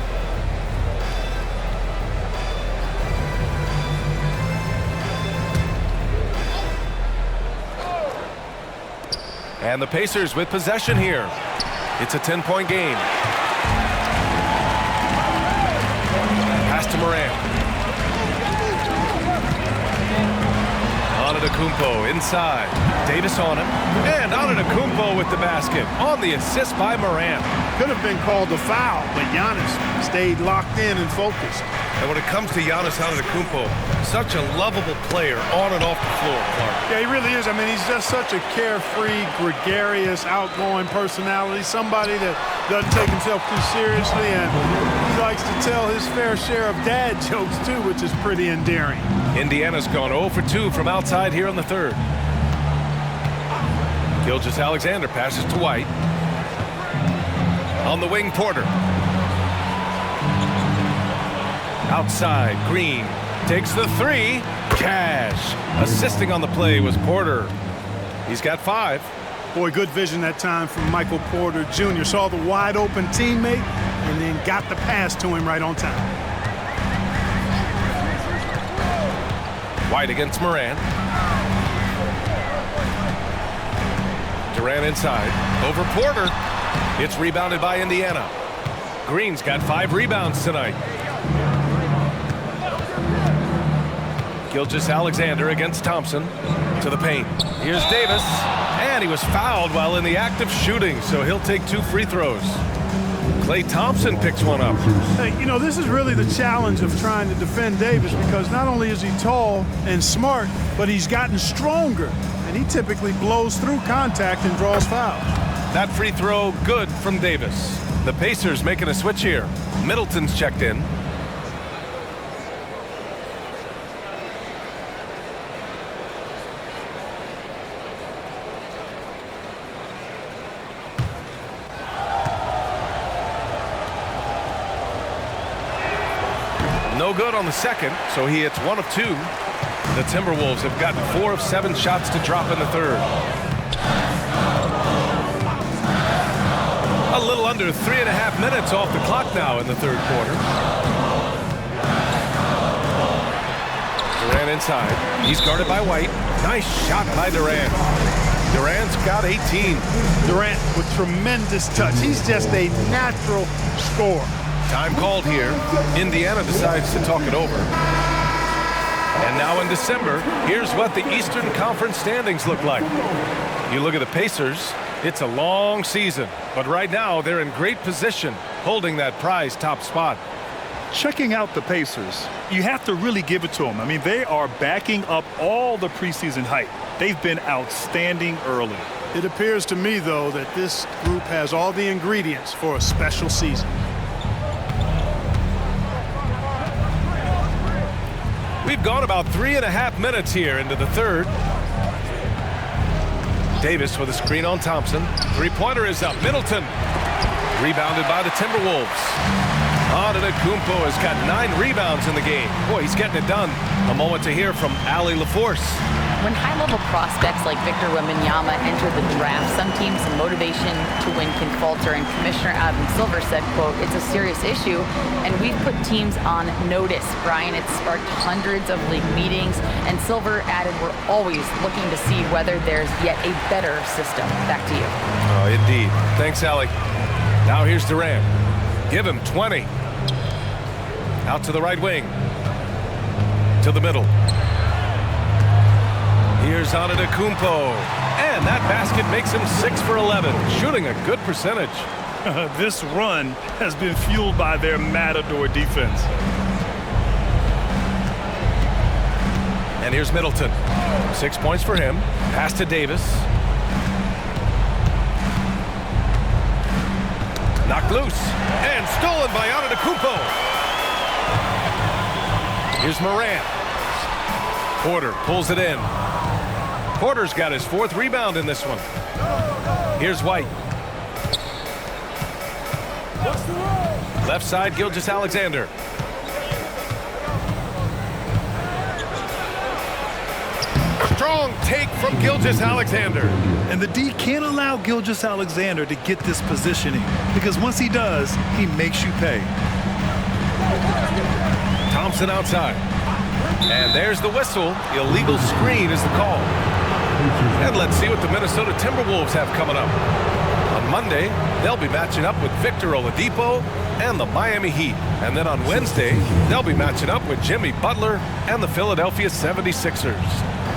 And the Pacers with possession here. It's a 10-point game. Pass to Morant. Antetokounmpo inside. Davis on him. And Antetokounmpo with the basket on the assist by Morant. Could have been called a foul, but Giannis stayed locked in and focused. And when it comes to Giannis Antetokounmpo, such a lovable player on and off the floor, Clark. Yeah, he really is. I mean, he's just such a carefree, gregarious, outgoing personality. Somebody that doesn't take himself too seriously, and he likes to tell his fair share of dad jokes, too, which is pretty endearing. Indiana's gone 0 for 2 from outside here in the third. Gilgeous-Alexander passes to White. On the wing, Porter. Outside, Green takes the 3. Cash. Assisting on the play was Porter. He's got 5. Boy, good vision that time from Michael Porter Jr. Saw the wide open teammate and then got the pass to him right on time. White against Morant. Durant inside. Over Porter. It's rebounded by Indiana. Green's got 5 rebounds tonight. Gilgeous-Alexander against Thompson. To the paint. Here's Davis. And he was fouled while in the act of shooting, so he'll take 2 free throws. Klay Thompson picks one up. Hey, you know, this is really the challenge of trying to defend Davis, because not only is he tall and smart, but he's gotten stronger. And he typically blows through contact and draws fouls. That free throw good from Davis. The Pacers making a switch here. Middleton's checked in. No good on the second, so he hits 1 of 2. The Timberwolves have gotten 4 of 7 shots to drop in the third. A little under 3.5 minutes off the clock now in the third quarter. Durant inside. He's guarded by White. Nice shot by Durant. Durant's got 18. Durant with tremendous touch. He's just a natural scorer. Time called here. Indiana decides to talk it over. And now in December, here's what the Eastern Conference standings look like. You look at the Pacers, it's a long season, but right now they're in great position, holding that prize top spot. Checking out the Pacers, you have to really give it to them. I mean, they are backing up all the preseason hype. They've been outstanding early. It appears to me, though, that this group has all the ingredients for a special season. We've gone about 3.5 minutes here into the third. Davis with a screen on Thompson. Three-pointer is up. Middleton. Rebounded by the Timberwolves. Antetokounmpo has got 9 rebounds in the game. Boy, he's getting it done. A moment to hear from Allie LaForce. When high-level prospects like Victor Wembanyama enter the draft, some teams' motivation to win can falter, and Commissioner Adam Silver said, quote, "It's a serious issue, and we've put teams on notice." Brian, it's sparked hundreds of league meetings, and Silver added, "We're always looking to see whether there's yet a better system." Back to you. Oh, indeed. Thanks, Allie. Now here's Durant. Give him 20. Out to the right wing. To the middle. Here's Antetokounmpo. And that basket makes him 6 for 11, shooting a good percentage. This run has been fueled by their Matador defense. And here's Middleton. 6 points for him. Pass to Davis. Knocked loose. And stolen by Antetokounmpo. Here's Morant. Porter pulls it in. Porter's got his 4th rebound in this one. Here's White. Left side, Gilgeous-Alexander. Strong take from Gilgeous-Alexander. And the D can't allow Gilgeous-Alexander to get this positioning, because once he does, he makes you pay. Thompson outside. And there's the whistle. Illegal screen is the call. And let's see what the Minnesota Timberwolves have coming up. On Monday, they'll be matching up with Victor Oladipo and the Miami Heat. And then on Wednesday, they'll be matching up with Jimmy Butler and the Philadelphia 76ers.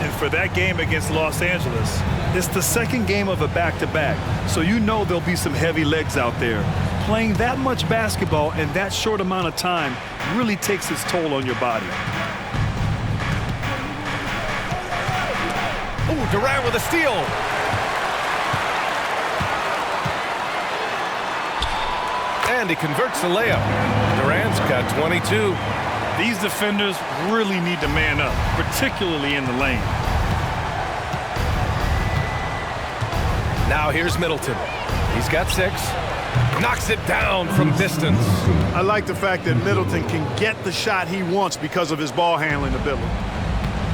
And for that game against Los Angeles, it's the second game of a back-to-back. So you know there'll be some heavy legs out there. Playing that much basketball in that short amount of time really takes its toll on your body. Ooh, Durant with a steal. And he converts the layup. Durant's got 22. These defenders really need to man up, particularly in the lane. Now here's Middleton. He's got 6. Knocks it down from distance. I like the fact that Middleton can get the shot he wants because of his ball handling ability.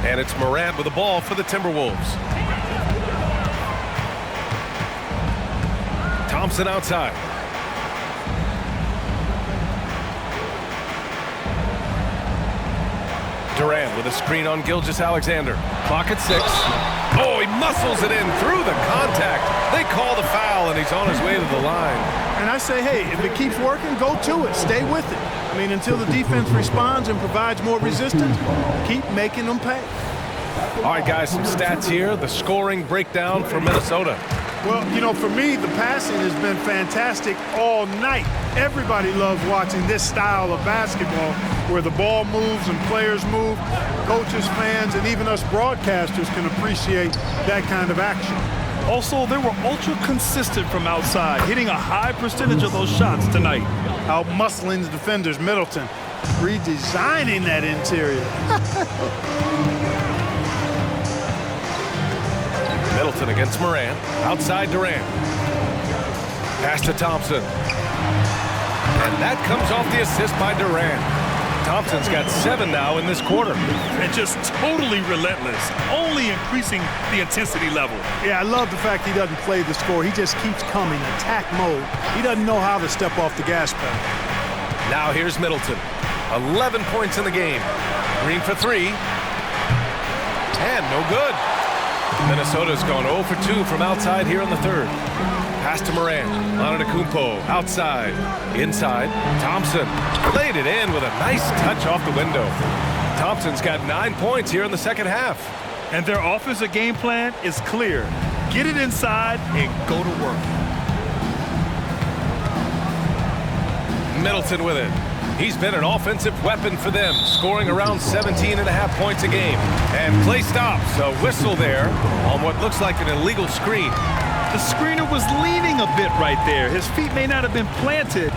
And it's Morant with the ball for the Timberwolves. Thompson outside. Durant with a screen on Gilgeous-Alexander. Clock at 6. Oh, he muscles it in through the contact. They call the foul, and he's on his way to the line. And I say, hey, if it keeps working, go to it. Stay with it. I mean, until the defense responds and provides more resistance, keep making them pay. All right, guys, some stats here. The scoring breakdown for Minnesota. Well, you know, for me, the passing has been fantastic all night. Everybody loves watching this style of basketball where the ball moves and players move. Coaches, fans, and even us broadcasters can appreciate that kind of action. Also, they were ultra consistent from outside, hitting a high percentage of those shots tonight. Out-muscling the defenders. Middleton redesigning that interior. Middleton against Morant. Outside Durant. Pass to Thompson. And that comes off the assist by Durant. Thompson's got 7 now in this quarter. And just totally relentless, only increasing the intensity level. Yeah, I love the fact he doesn't play the score. He just keeps coming, attack mode. He doesn't know how to step off the gas pedal. Now here's Middleton. 11 points in the game. Green for 3. And no good. Minnesota's gone 0 for 2 from outside here in the third. Pass to Morant. Antetokounmpo outside. Inside. Thompson laid it in with a nice touch off the window. Thompson's got 9 points here in the second half. And their offensive game plan is clear. Get it inside and go to work. Middleton with it. He's been an offensive weapon for them, scoring around 17.5 points a game. And play stops. A whistle there on what looks like an illegal screen. The screener was leaning a bit right there. His feet may not have been planted.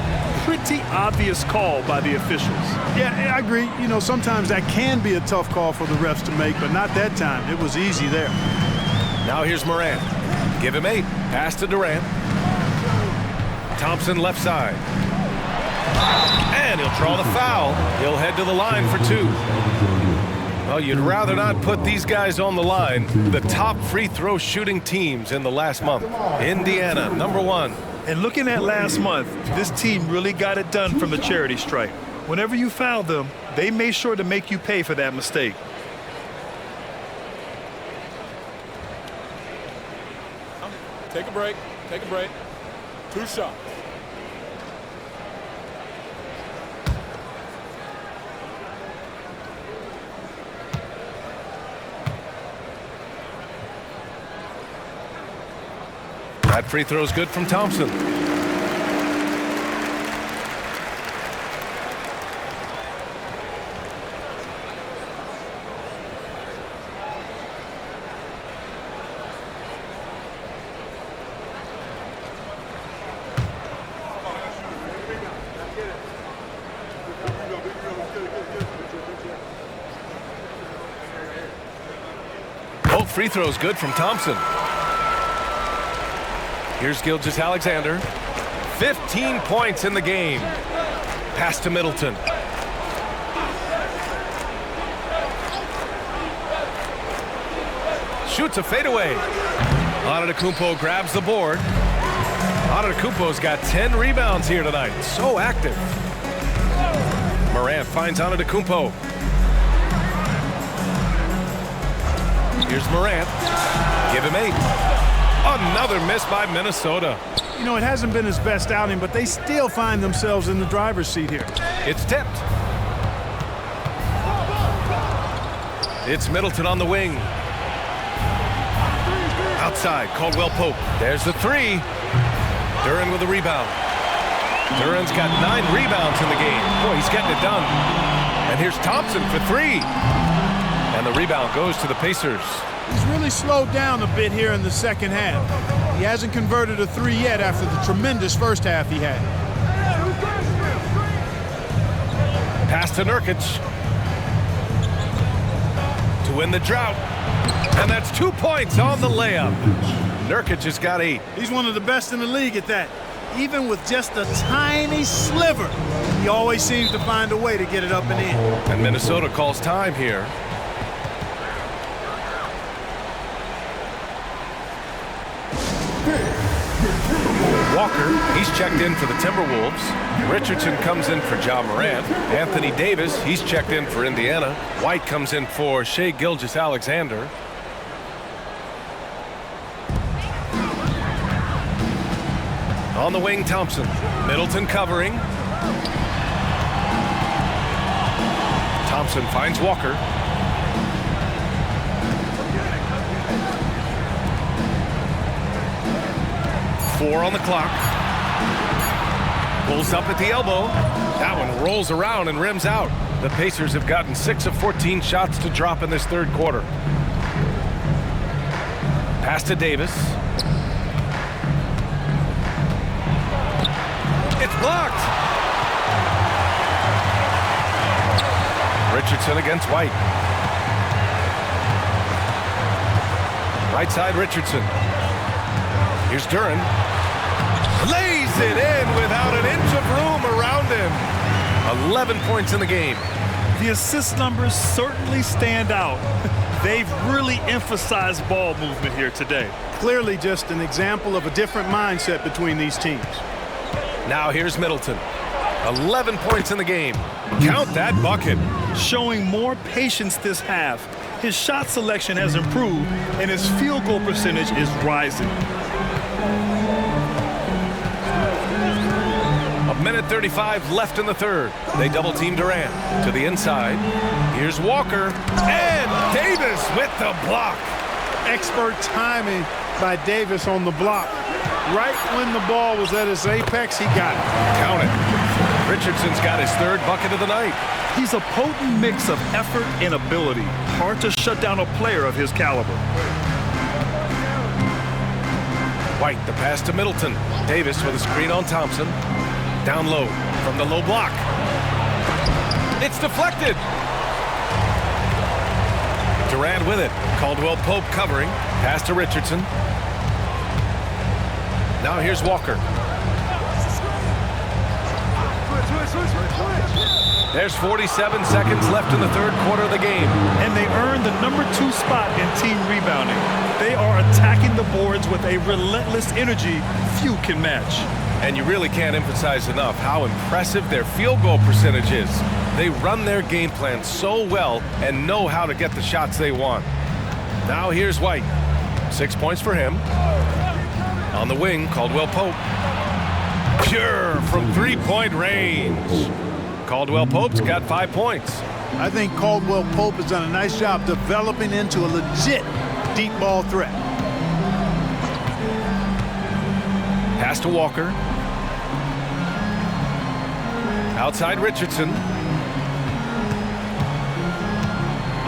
Pretty obvious call by the officials. Yeah, I agree. You know, sometimes that can be a tough call for the refs to make, but not that time. It was easy there. Now here's Morant. Give him 8. Pass to Durant. Thompson left side. And he'll draw the foul. He'll head to the line for 2. Well, you'd rather not put these guys on the line. The top free throw shooting teams in the last month. Indiana, number 1. And looking at last month, this team really got it done from the charity stripe. Whenever you foul them, they made sure to make you pay for that mistake. Take a break. Take a break. 2 shots. That free throw's good from Thompson. Both free throws good from Thompson. Here's Gilgeous-Alexander. 15 points in the game. Pass to Middleton. Shoots a fadeaway. Antetokounmpo grabs the board. Antetokounmpo's got 10 rebounds here tonight. So active. Morant finds Antetokounmpo. Here's Morant. Give him 8. Another miss by Minnesota. You know, it hasn't been his best outing, but they still find themselves in the driver's seat here. It's tipped. It's Middleton on the wing. Outside, Caldwell Pope. There's the 3. Duren with the rebound. Duren's got 9 rebounds in the game. Boy, he's getting it done. And here's Thompson for 3. And the rebound goes to the Pacers. He's really slowed down a bit here in the second half. He hasn't converted a 3 yet after the tremendous first half he had. Pass to Nurkic. To win the drought. And that's 2 points on the layup. Nurkic has got 8. He's one of the best in the league at that. Even with just a tiny sliver, he always seems to find a way to get it up and in. And Minnesota calls time here. Walker, he's checked in for the Timberwolves. Richardson comes in for Ja Morant. Anthony Davis, he's checked in for Indiana. White comes in for Shai Gilgeous-Alexander. On the wing, Thompson. Middleton covering. Thompson finds Walker. Four on the clock. Pulls up at the elbow. That one rolls around and rims out. The Pacers have gotten 6 of 14 shots to drop in this third quarter. Pass to Davis. It's blocked. Richardson against White. Right side, Richardson. Here's Duren. Lays it in without an inch of room around him. 11 points in the game. The assist numbers certainly stand out. They've really emphasized ball movement here today. Clearly just an example of a different mindset between these teams. Now here's Middleton. 11 points in the game. Count that bucket. Showing more patience this half. His shot selection has improved, and his field goal percentage is rising. A minute 35 left in the third. They double team Durant to the inside. Here's Walker and Davis with the block. Expert timing by Davis on the block. Right when the ball was at its apex, he got it. Count it. Richardson's got his third bucket of the night. He's a potent mix of effort and ability. Hard to shut down a player of his caliber. White, the pass to Middleton. Davis with a screen on Thompson. Down low from the low block. It's deflected. Durant with it. Caldwell Pope covering. Pass to Richardson. Now here's Walker. There's 47 seconds left in the third quarter of the game. And they earned the #2 spot in team rebounding. They are attacking the boards with a relentless energy few can match. And you really can't emphasize enough how impressive their field goal percentage is. They run their game plan so well and know how to get the shots they want. Now here's White. 6 points for him. On the wing, Caldwell Pope. Pure from three-point range. Caldwell Pope's got 5 points. I think Caldwell Pope has done a nice job developing into a legit deep ball threat. Pass to Walker. Outside Richardson.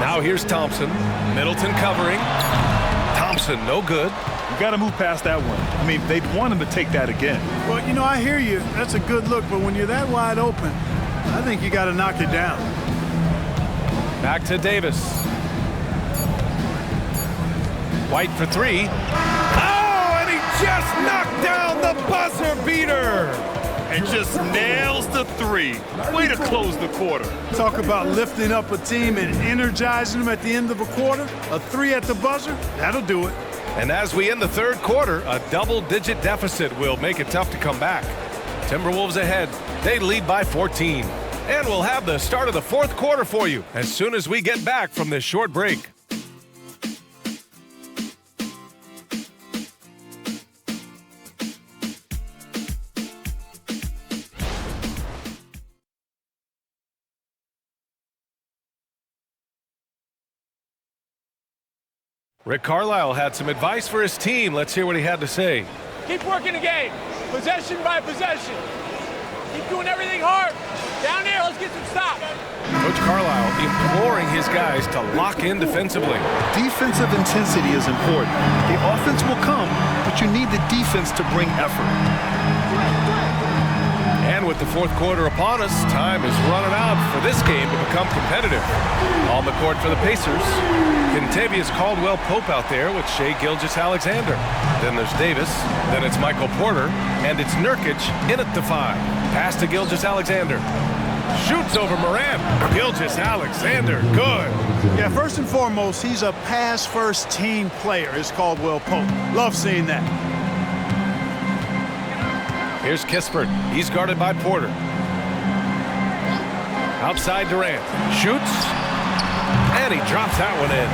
Now here's Thompson. Middleton covering. Thompson, no good. You got to move past that one. I mean, they'd want him to take that again. Well, you know, I hear you. That's a good look, but when you're that wide open, I think you got to knock it down. Back to Davis. White for three. Oh, and he just knocked down the buzzer beater. And just nails the three. Way to close the quarter. Talk about lifting up a team and energizing them at the end of a quarter. A three at the buzzer, that'll do it. And as we end the third quarter, a double-digit deficit will make it tough to come back. Timberwolves ahead. They lead by 14. And we'll have the start of the fourth quarter for you as soon as we get back from this short break. Rick Carlisle had some advice for his team. Let's hear what he had to say. Keep working the game, possession by possession. Keep doing everything hard. Down there, let's get some stops. Coach Carlisle imploring his guys to lock in defensively. Defensive intensity is important. The offense will come, but you need the defense to bring effort. And with the fourth quarter upon us, time is running out for this game to become competitive. On the court for the Pacers, Kentavious Caldwell-Pope out there with Shai Gilgeous-Alexander. Then there's Davis, then it's Michael Porter, and it's Nurkic in at the 5. Pass to Gilgeous-Alexander. Shoots over Morant. Gilgeous-Alexander, good. Yeah, first and foremost, he's a pass-first team player, is Caldwell-Pope. Love seeing that. Here's Kispert. He's guarded by Porter. Outside Durant. Shoots. And he drops that one in.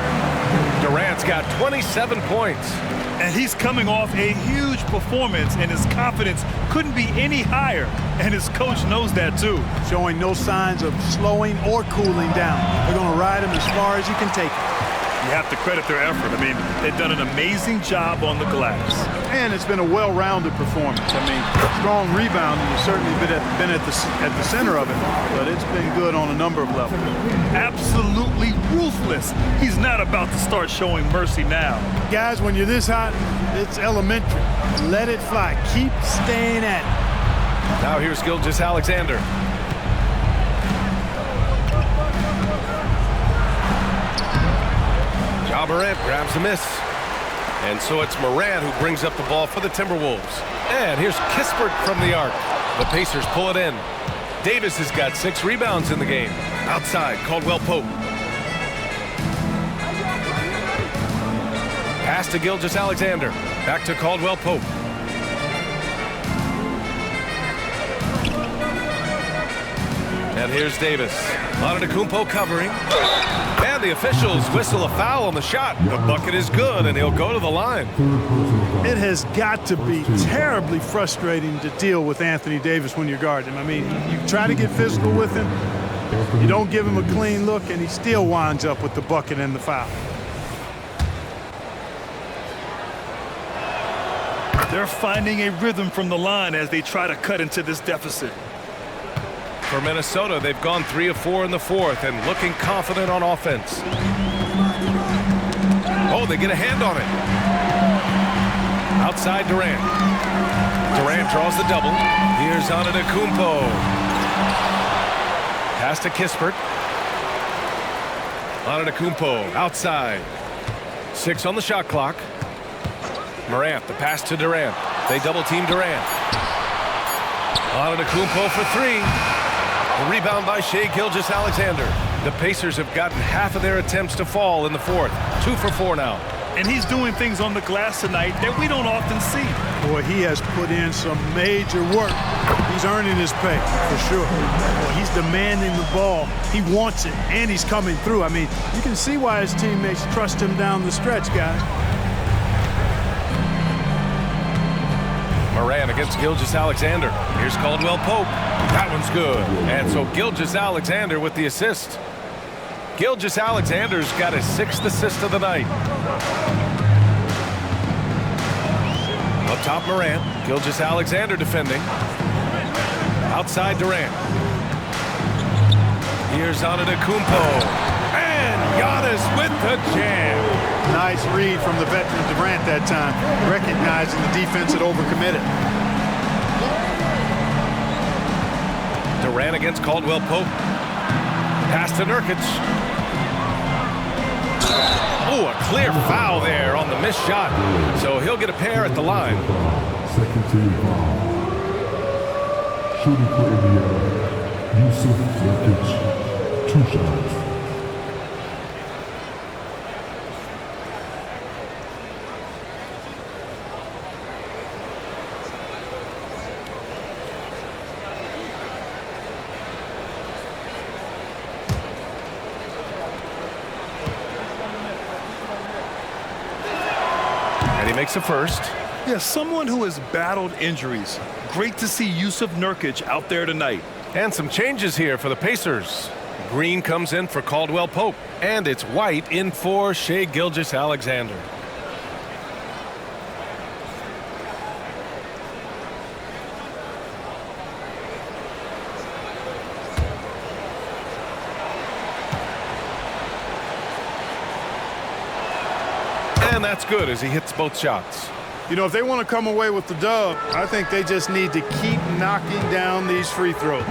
Durant's got 27 points. And he's coming off a huge performance, and his confidence couldn't be any higher. And his coach knows that, too. Showing no signs of slowing or cooling down. They're going to ride him as far as he can take it. You have to credit their effort. I mean, they've done an amazing job on the glass. And it's been a well-rounded performance. I mean, strong rebounding has certainly been at the center of it, but it's been good on a number of levels. Absolutely ruthless. He's not about to start showing mercy now. Guys, when you're this hot, it's elementary. Let it fly. Keep staying at it. Now here's Gilgeous-Alexander. Morant grabs a miss. And so it's Morant who brings up the ball for the Timberwolves. And here's Kispert from the arc. The Pacers pull it in. Davis has got 6 rebounds in the game. Outside, Caldwell-Pope. Pass to Gilgeous-Alexander. Back to Caldwell-Pope. And here's Davis. Antetokounmpo covering. And the officials whistle a foul on the shot. The bucket is good, and he'll go to the line. It has got to be terribly frustrating to deal with Anthony Davis when you're guarding him. I mean, you try to get physical with him, you don't give him a clean look, and he still winds up with the bucket and the foul. They're finding a rhythm from the line as they try to cut into this deficit. For Minnesota, they've gone 3 of 4 in the fourth and looking confident on offense. Oh, they get a hand on it. Outside Durant. Durant draws the double. Here's Antetokounmpo. Pass to Kispert. Antetokounmpo outside. 6 on the shot clock. Morant, the pass to Durant. They double-team Durant. Antetokounmpo for 3. A rebound by Shai Gilgeous-Alexander. The Pacers have gotten half of their attempts to fall in the fourth. 2 for 4 now. And he's doing things on the glass tonight that we don't often see. Boy, he has put in some major work. He's earning his pay, for sure. Boy, he's demanding the ball. He wants it, and he's coming through. I mean, you can see why his teammates trust him down the stretch, guys. Morant against Gilgeous-Alexander. Here's Caldwell-Pope. That one's good. And so Gilgeous-Alexander with the assist. Gilgeous-Alexander's got his 6th assist of the night. Up top, Morant. Gilgeous-Alexander defending. Outside, Durant. Here's Antetokounmpo. And Giannis with the jam. Nice read from the veteran Durant that time, recognizing the defense had overcommitted. Durant against Caldwell Pope. Pass to Nurkic. Oh, a clear foul there on the missed shot. So he'll get a pair at the line. Second team foul. Shooting for Indiana, Yusuf Nurkic, 2 shots. And he makes a first. Yeah, someone who has battled injuries. Great to see Yusuf Nurkic out there tonight. And some changes here for the Pacers. Green comes in for Caldwell Pope. And it's White in for Shai Gilgeous-Alexander. And that's good as he hits both shots. You know, if they want to come away with the dub, I think they just need to keep knocking down these free throws.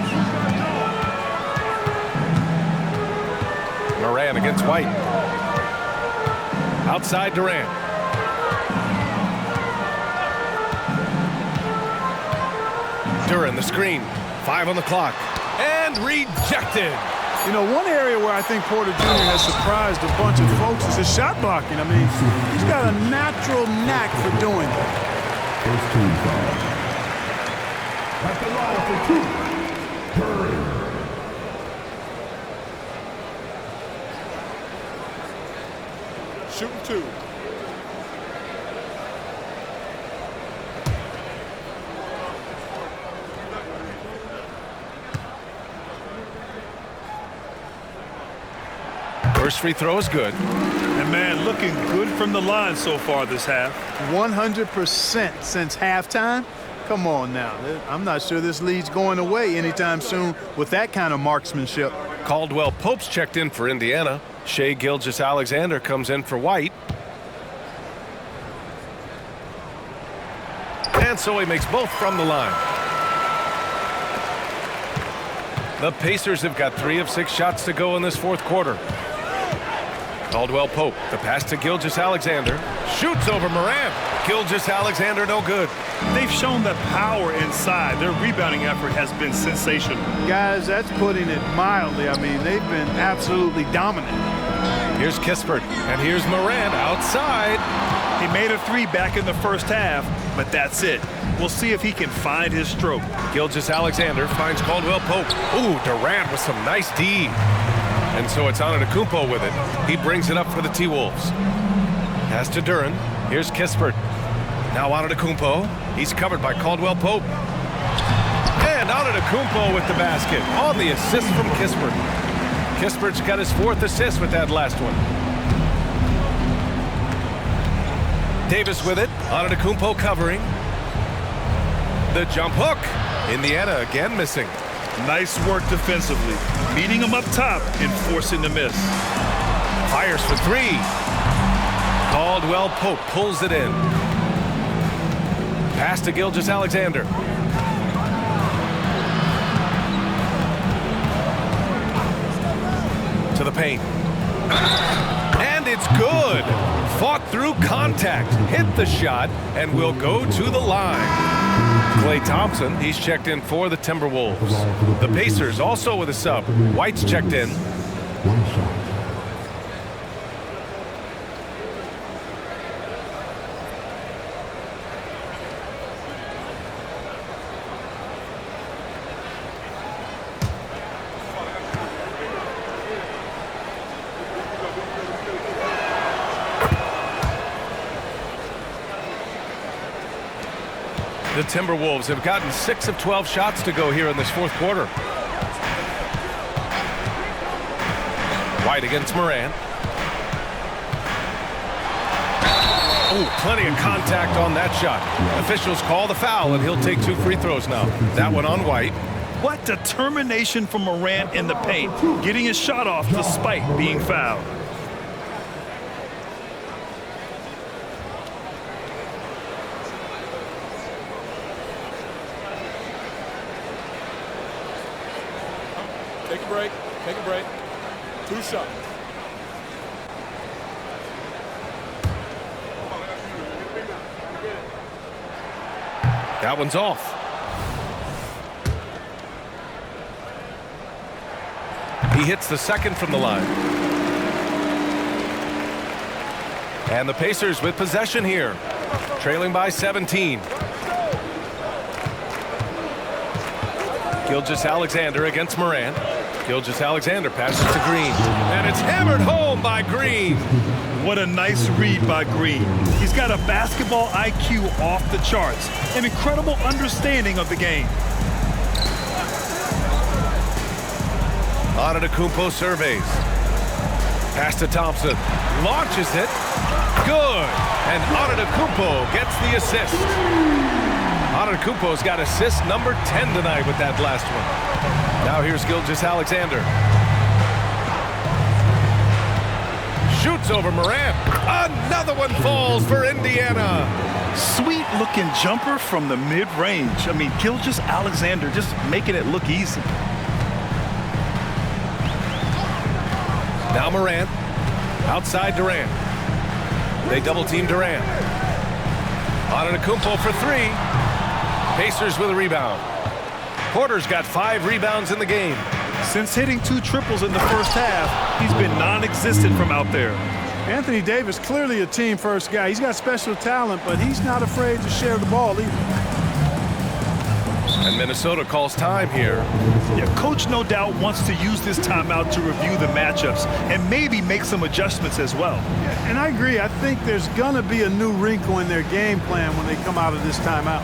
Morant against White. Outside Durant. Duran the screen. 5 on the clock. And rejected. You know, one area where I think Porter Jr. has surprised a bunch of folks is his shot blocking. I mean, he's got a natural knack for doing that. First team foul. At the line for 2, Curry. Shooting 2. First free throw is good. And man, looking good from the line so far this half. 100% since halftime. Come on now. I'm not sure this lead's going away anytime soon with that kind of marksmanship. Caldwell Pope's checked in for Indiana. Shai Gilgeous-Alexander comes in for White. And so he makes both from the line. The Pacers have got 3 of 6 shots to go in this fourth quarter. Caldwell Pope, the pass to Gilgeous-Alexander. Shoots over Morant. Gilgeous-Alexander no good. They've shown that power inside. Their rebounding effort has been sensational. Guys, that's putting it mildly. I mean, they've been absolutely dominant. Here's Kispert, and here's Morant outside. He made a 3 back in the first half, but that's it. We'll see if he can find his stroke. Gilgeous-Alexander finds Caldwell Pope. Ooh, Durant with some nice D. And so it's Antetokounmpo with it. He brings it up for the T-Wolves. Pass to Duran. Here's Kispert. Now Antetokounmpo. He's covered by Caldwell Pope. And Antetokounmpo with the basket on the assist from Kispert. Kispert's got his 4th assist with that last one. Davis with it. Antetokounmpo covering. The jump hook. Indiana again missing. Nice work defensively, meeting him up top and forcing the miss. Fires for 3. Caldwell Pope pulls it in. Pass to Gilgeous-Alexander. To the paint. And it's good. Fought through contact, hit the shot, and will go to the line. Klay Thompson, he's checked in for the Timberwolves. The Pacers also with a sub. White's checked in. 1 shot. The Timberwolves have gotten 6 of 12 shots to go here in this fourth quarter. White against Morant. Ooh, plenty of contact on that shot. Officials call the foul, and he'll take 2 free throws now. That one on White. What determination from Morant in the paint, getting his shot off despite being fouled. Take a break. Take a break. 2 shots. That one's off. He hits the second from the line. And the Pacers with possession here, trailing by 17. Gilgeous-Alexander against Morant. Gilgeous-Alexander passes to Green, and it's hammered home by Green. What a nice read by Green. He's got a basketball IQ off the charts, an incredible understanding of the game. Antetokounmpo surveys. Pass to Thompson. Launches it. Good. And Antetokounmpo gets the assist. Antetokounmpo's got assist number 10 tonight with that last one. Now here's Gilgeous-Alexander. Shoots over Morant. Another one falls for Indiana. Sweet looking jumper from the mid-range. I mean, Gilgeous-Alexander just making it look easy. Now Morant, outside Durant. They double-team Durant. Antetokounmpo for 3. Pacers with a rebound. Porter's got 5 rebounds in the game. Since hitting 2 triples in the first half, he's been non-existent from out there. Anthony Davis, clearly a team-first guy. He's got special talent, but he's not afraid to share the ball either. And Minnesota calls time here. Yeah, coach no doubt wants to use this timeout to review the matchups and maybe make some adjustments as well. Yeah, and I agree. I think there's going to be a new wrinkle in their game plan when they come out of this timeout.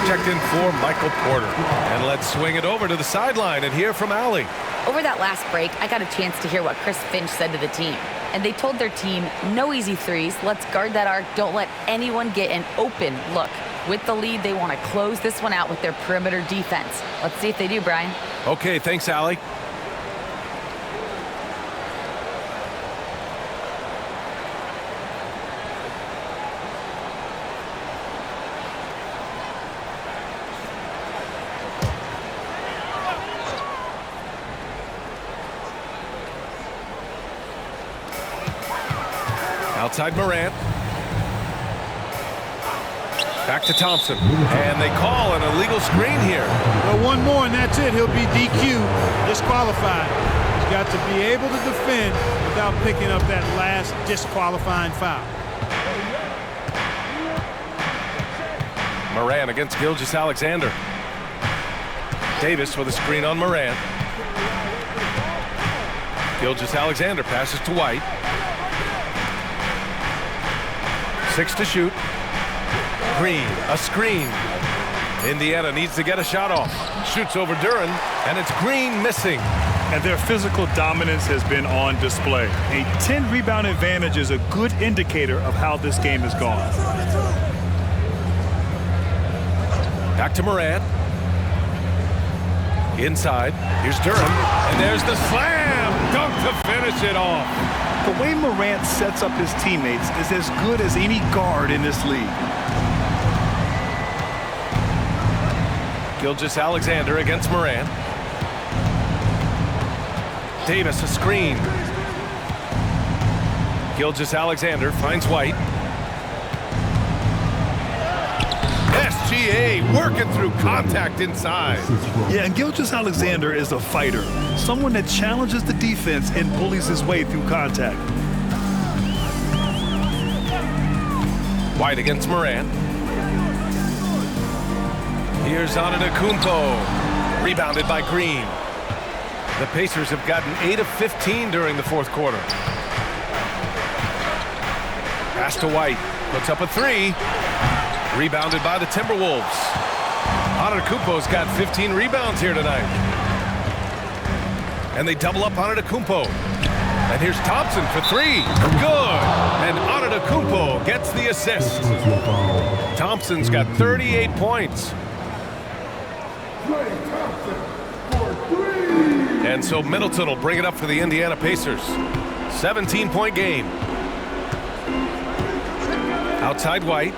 Checked in for Michael Porter. And let's swing it over to the sideline and hear from Allie. Over that last break, I got a chance to hear what Chris Finch said to the team. And they told their team, no easy threes. Let's guard that arc. Don't let anyone get an open look. With the lead, they want to close this one out with their perimeter defense. Let's see if they do, Brian. Okay, thanks, Allie. Outside Morant. Back to Thompson. And they call an illegal screen here. Well, one more and that's it. He'll be DQ, disqualified. He's got to be able to defend without picking up that last disqualifying foul. Morant against Gilgeous-Alexander. Davis with a screen on Morant. Gilgeous-Alexander passes to White. 6 to shoot. Green, a screen. Indiana needs to get a shot off. Shoots over Duran, and it's Green missing. And their physical dominance has been on display. A 10-rebound advantage is a good indicator of how this game has gone. Back to Morant. Inside. Here's Durham. And there's the slam. Dunk to finish it off. The way Morant sets up his teammates is as good as any guard in this league. Gilgeous-Alexander against Morant. Davis, a screen. Gilgeous-Alexander finds White. SGA working through contact inside. Yeah, and Gilgeous-Alexander is a fighter. Someone that challenges the defense and bullies his way through contact. White against Morant. Here's Antetokounmpo. Rebounded by Green. The Pacers have gotten 8 of 15 during the fourth quarter. Pass to White. Puts up a three. Rebounded by the Timberwolves. Antetokounmpo's got 15 rebounds here tonight. And they double up Antetokounmpo. And here's Thompson for three. Good. And Antetokounmpo gets the assist. Thompson's got 38 points. And so Middleton will bring it up for the Indiana Pacers. 17-point game. Outside White.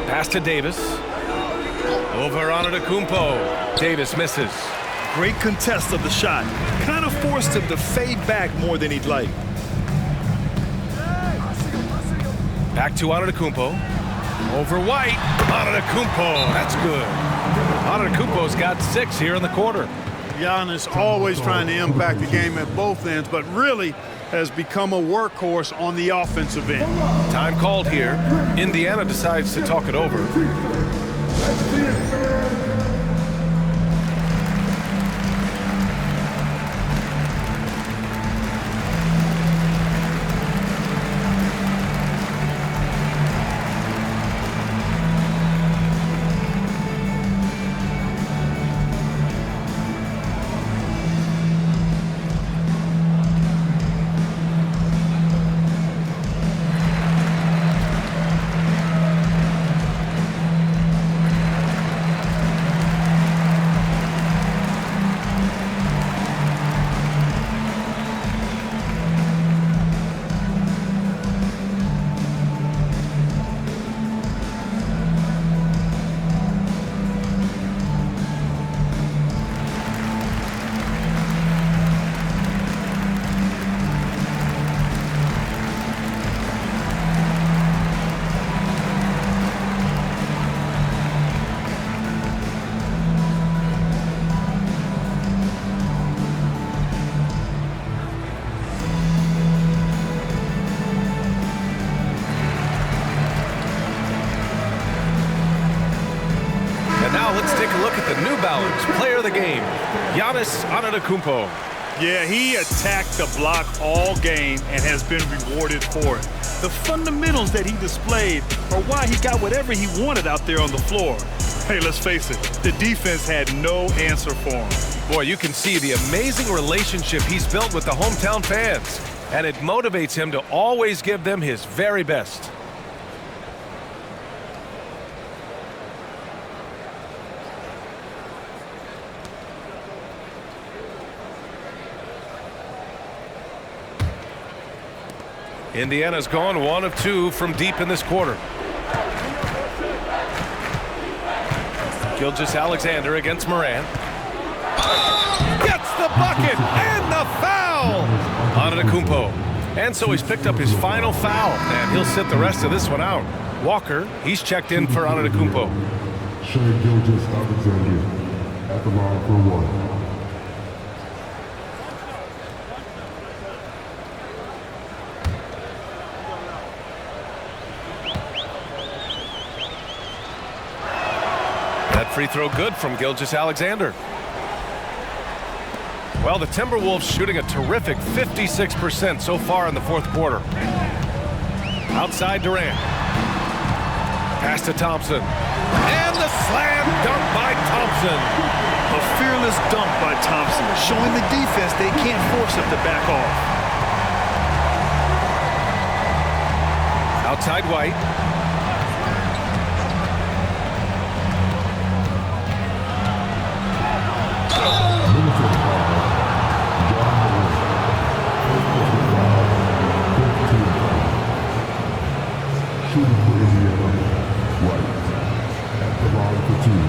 Pass to Davis. Over Antetokounmpo. Davis misses. Great contest of the shot. Kind of forced him to fade back more than he'd like. Back to Antetokounmpo. Over White. Antetokounmpo. That's good. Antetokounmpo's got 6 here in the quarter. Giannis always trying to impact the game at both ends, but really has become a workhorse on the offensive end. Time called here. Indiana decides to talk it over. Let's take a look at the New Balance player of the game, Giannis Antetokounmpo. Yeah, he attacked the block all game and has been rewarded for it. The fundamentals that he displayed are why he got whatever he wanted out there on the floor. Hey, let's face it, the defense had no answer for him. Boy, you can see the amazing relationship he's built with the hometown fans, and it motivates him to always give them his very best. Indiana's gone 1 of 2 from deep in this quarter. Gilgeous-Alexander against Morant. Gets the bucket and the foul! Antetokounmpo. And so he's picked up his final foul, and he'll sit the rest of this one out. Walker, he's checked in for Antetokounmpo. Shai Gilgeous-Alexander at the line for 1. Free throw good from Gilgeous-Alexander. Well, the Timberwolves shooting a terrific 56% so far in the fourth quarter. Outside Durant. Pass to Thompson. And the slam dunk by Thompson. Thompson. A fearless dunk by Thompson, showing the defense they can't force him to back off. Outside White. Shooting for Indiana, White. At the line for two.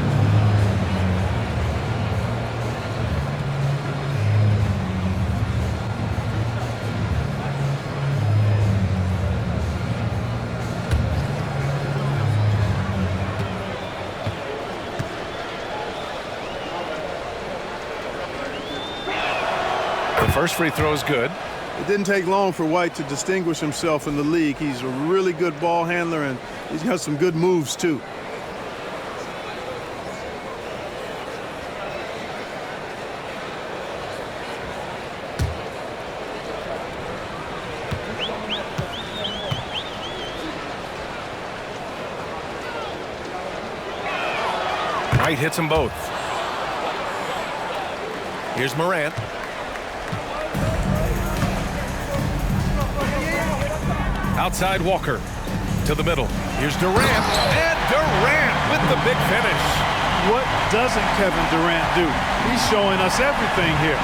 The first free throw is good. It didn't take long for White to distinguish himself in the league. He's a really good ball handler, and he's got some good moves, too. White hits them both. Here's Morant. Outside Walker to the middle. Here's Durant, and Durant with the big finish. What doesn't Kevin Durant do? He's showing us everything here.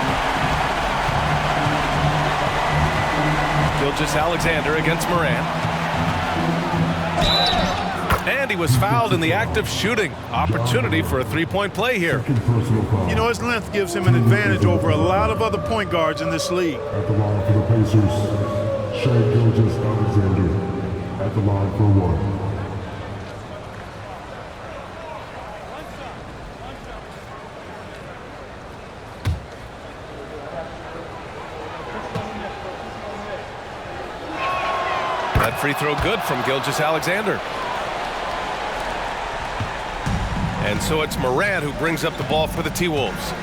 Gilgeous-Alexander against Morant. And he was fouled in the act of shooting. Opportunity for a three-point play here. You know, his length gives him an advantage over a lot of other point guards in this league. At the line for the Pacers, Shai Gilgeous-Alexander. At the line for one. That free throw good from Gilgeous-Alexander. And so it's Morant who brings up the ball for the T-Wolves.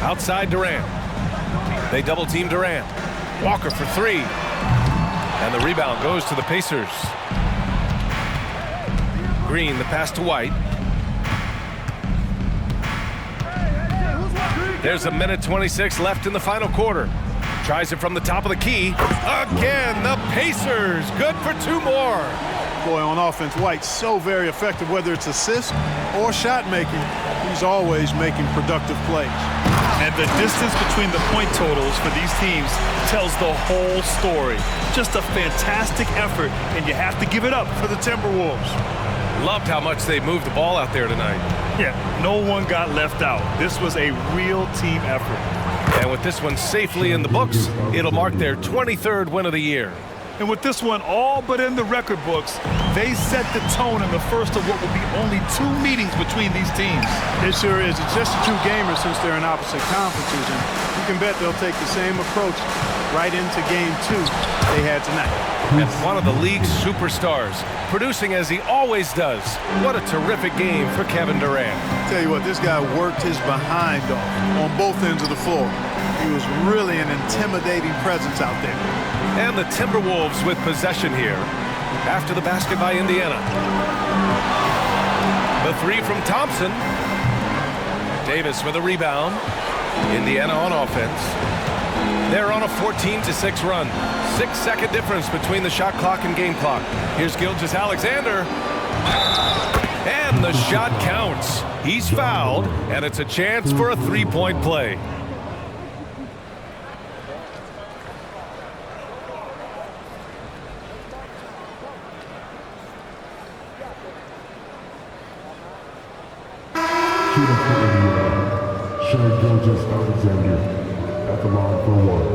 Outside Durant. They double team Durant. Walker for three. And the rebound goes to the Pacers. Green, the pass to White. There's a minute 26 left in the final quarter. Tries it from the top of the key. Again, the Pacers. Good for two more. Boy, on offense, White's so very effective, whether it's assist or shot making. He's always making productive plays. And the distance between the point totals for these teams tells the whole story. Just a fantastic effort, and you have to give it up for the Timberwolves. Loved how much they moved the ball out there tonight. Yeah, no one got left out. This was a real team effort. And with this one safely in the books, it'll mark their 23rd win of the year. And with this one all but in the record books, they set the tone in the first of what will be only two meetings between these teams. It sure is. It's just two gamers since they're in opposite conferences, and you can bet they'll take the same approach right into game two they had tonight. And one of the league's superstars, producing as he always does. What a terrific game for Kevin Durant. Tell you what, this guy worked his behind off on both ends of the floor. He was really an intimidating presence out there. And the Timberwolves with possession here after the basket by Indiana. The three from Thompson. Davis with a rebound. Indiana on offense. They're on a 14-6 run. 6-second difference between the shot clock and game clock. Here's Gilgeous-Alexander. And the shot counts. He's fouled, and it's a chance for a three-point play. Shooting for Indiana, Shai Gilgeous-Alexander. At the line for one.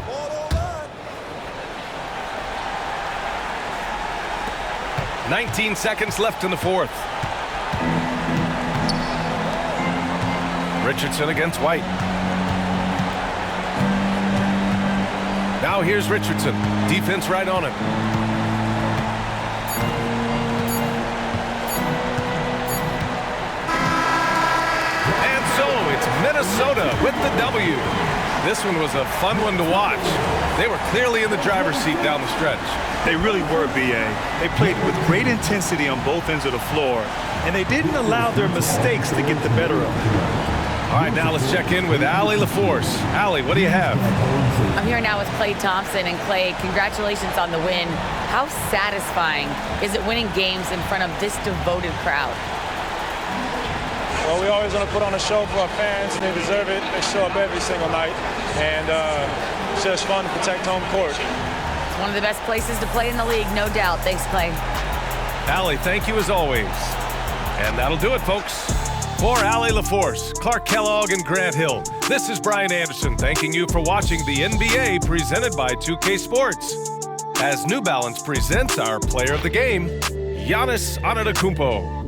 Ball 19 seconds left in the fourth. Richardson against White. Now here's Richardson. Defense right on him. And so it's Minnesota with the W. This one was a fun one to watch. They were clearly in the driver's seat down the stretch. They really were, B.A. They played with great intensity on both ends of the floor, and they didn't allow their mistakes to get the better of them. All right, now let's check in with Allie LaForce. Allie, what do you have? I'm here now with Klay Thompson. And Klay, congratulations on the win. How satisfying is it winning games in front of this devoted crowd? Well, we always want to put on a show for our fans, and they deserve it. They show up every single night, and it's just fun to protect home court. It's one of the best places to play in the league, no doubt. Thanks, Klay. Allie, thank you as always. And that'll do it, folks. For Allie LaForce, Clark Kellogg, and Grant Hill, this is Brian Anderson thanking you for watching the NBA presented by 2K Sports. As New Balance presents our player of the game, Giannis Antetokounmpo.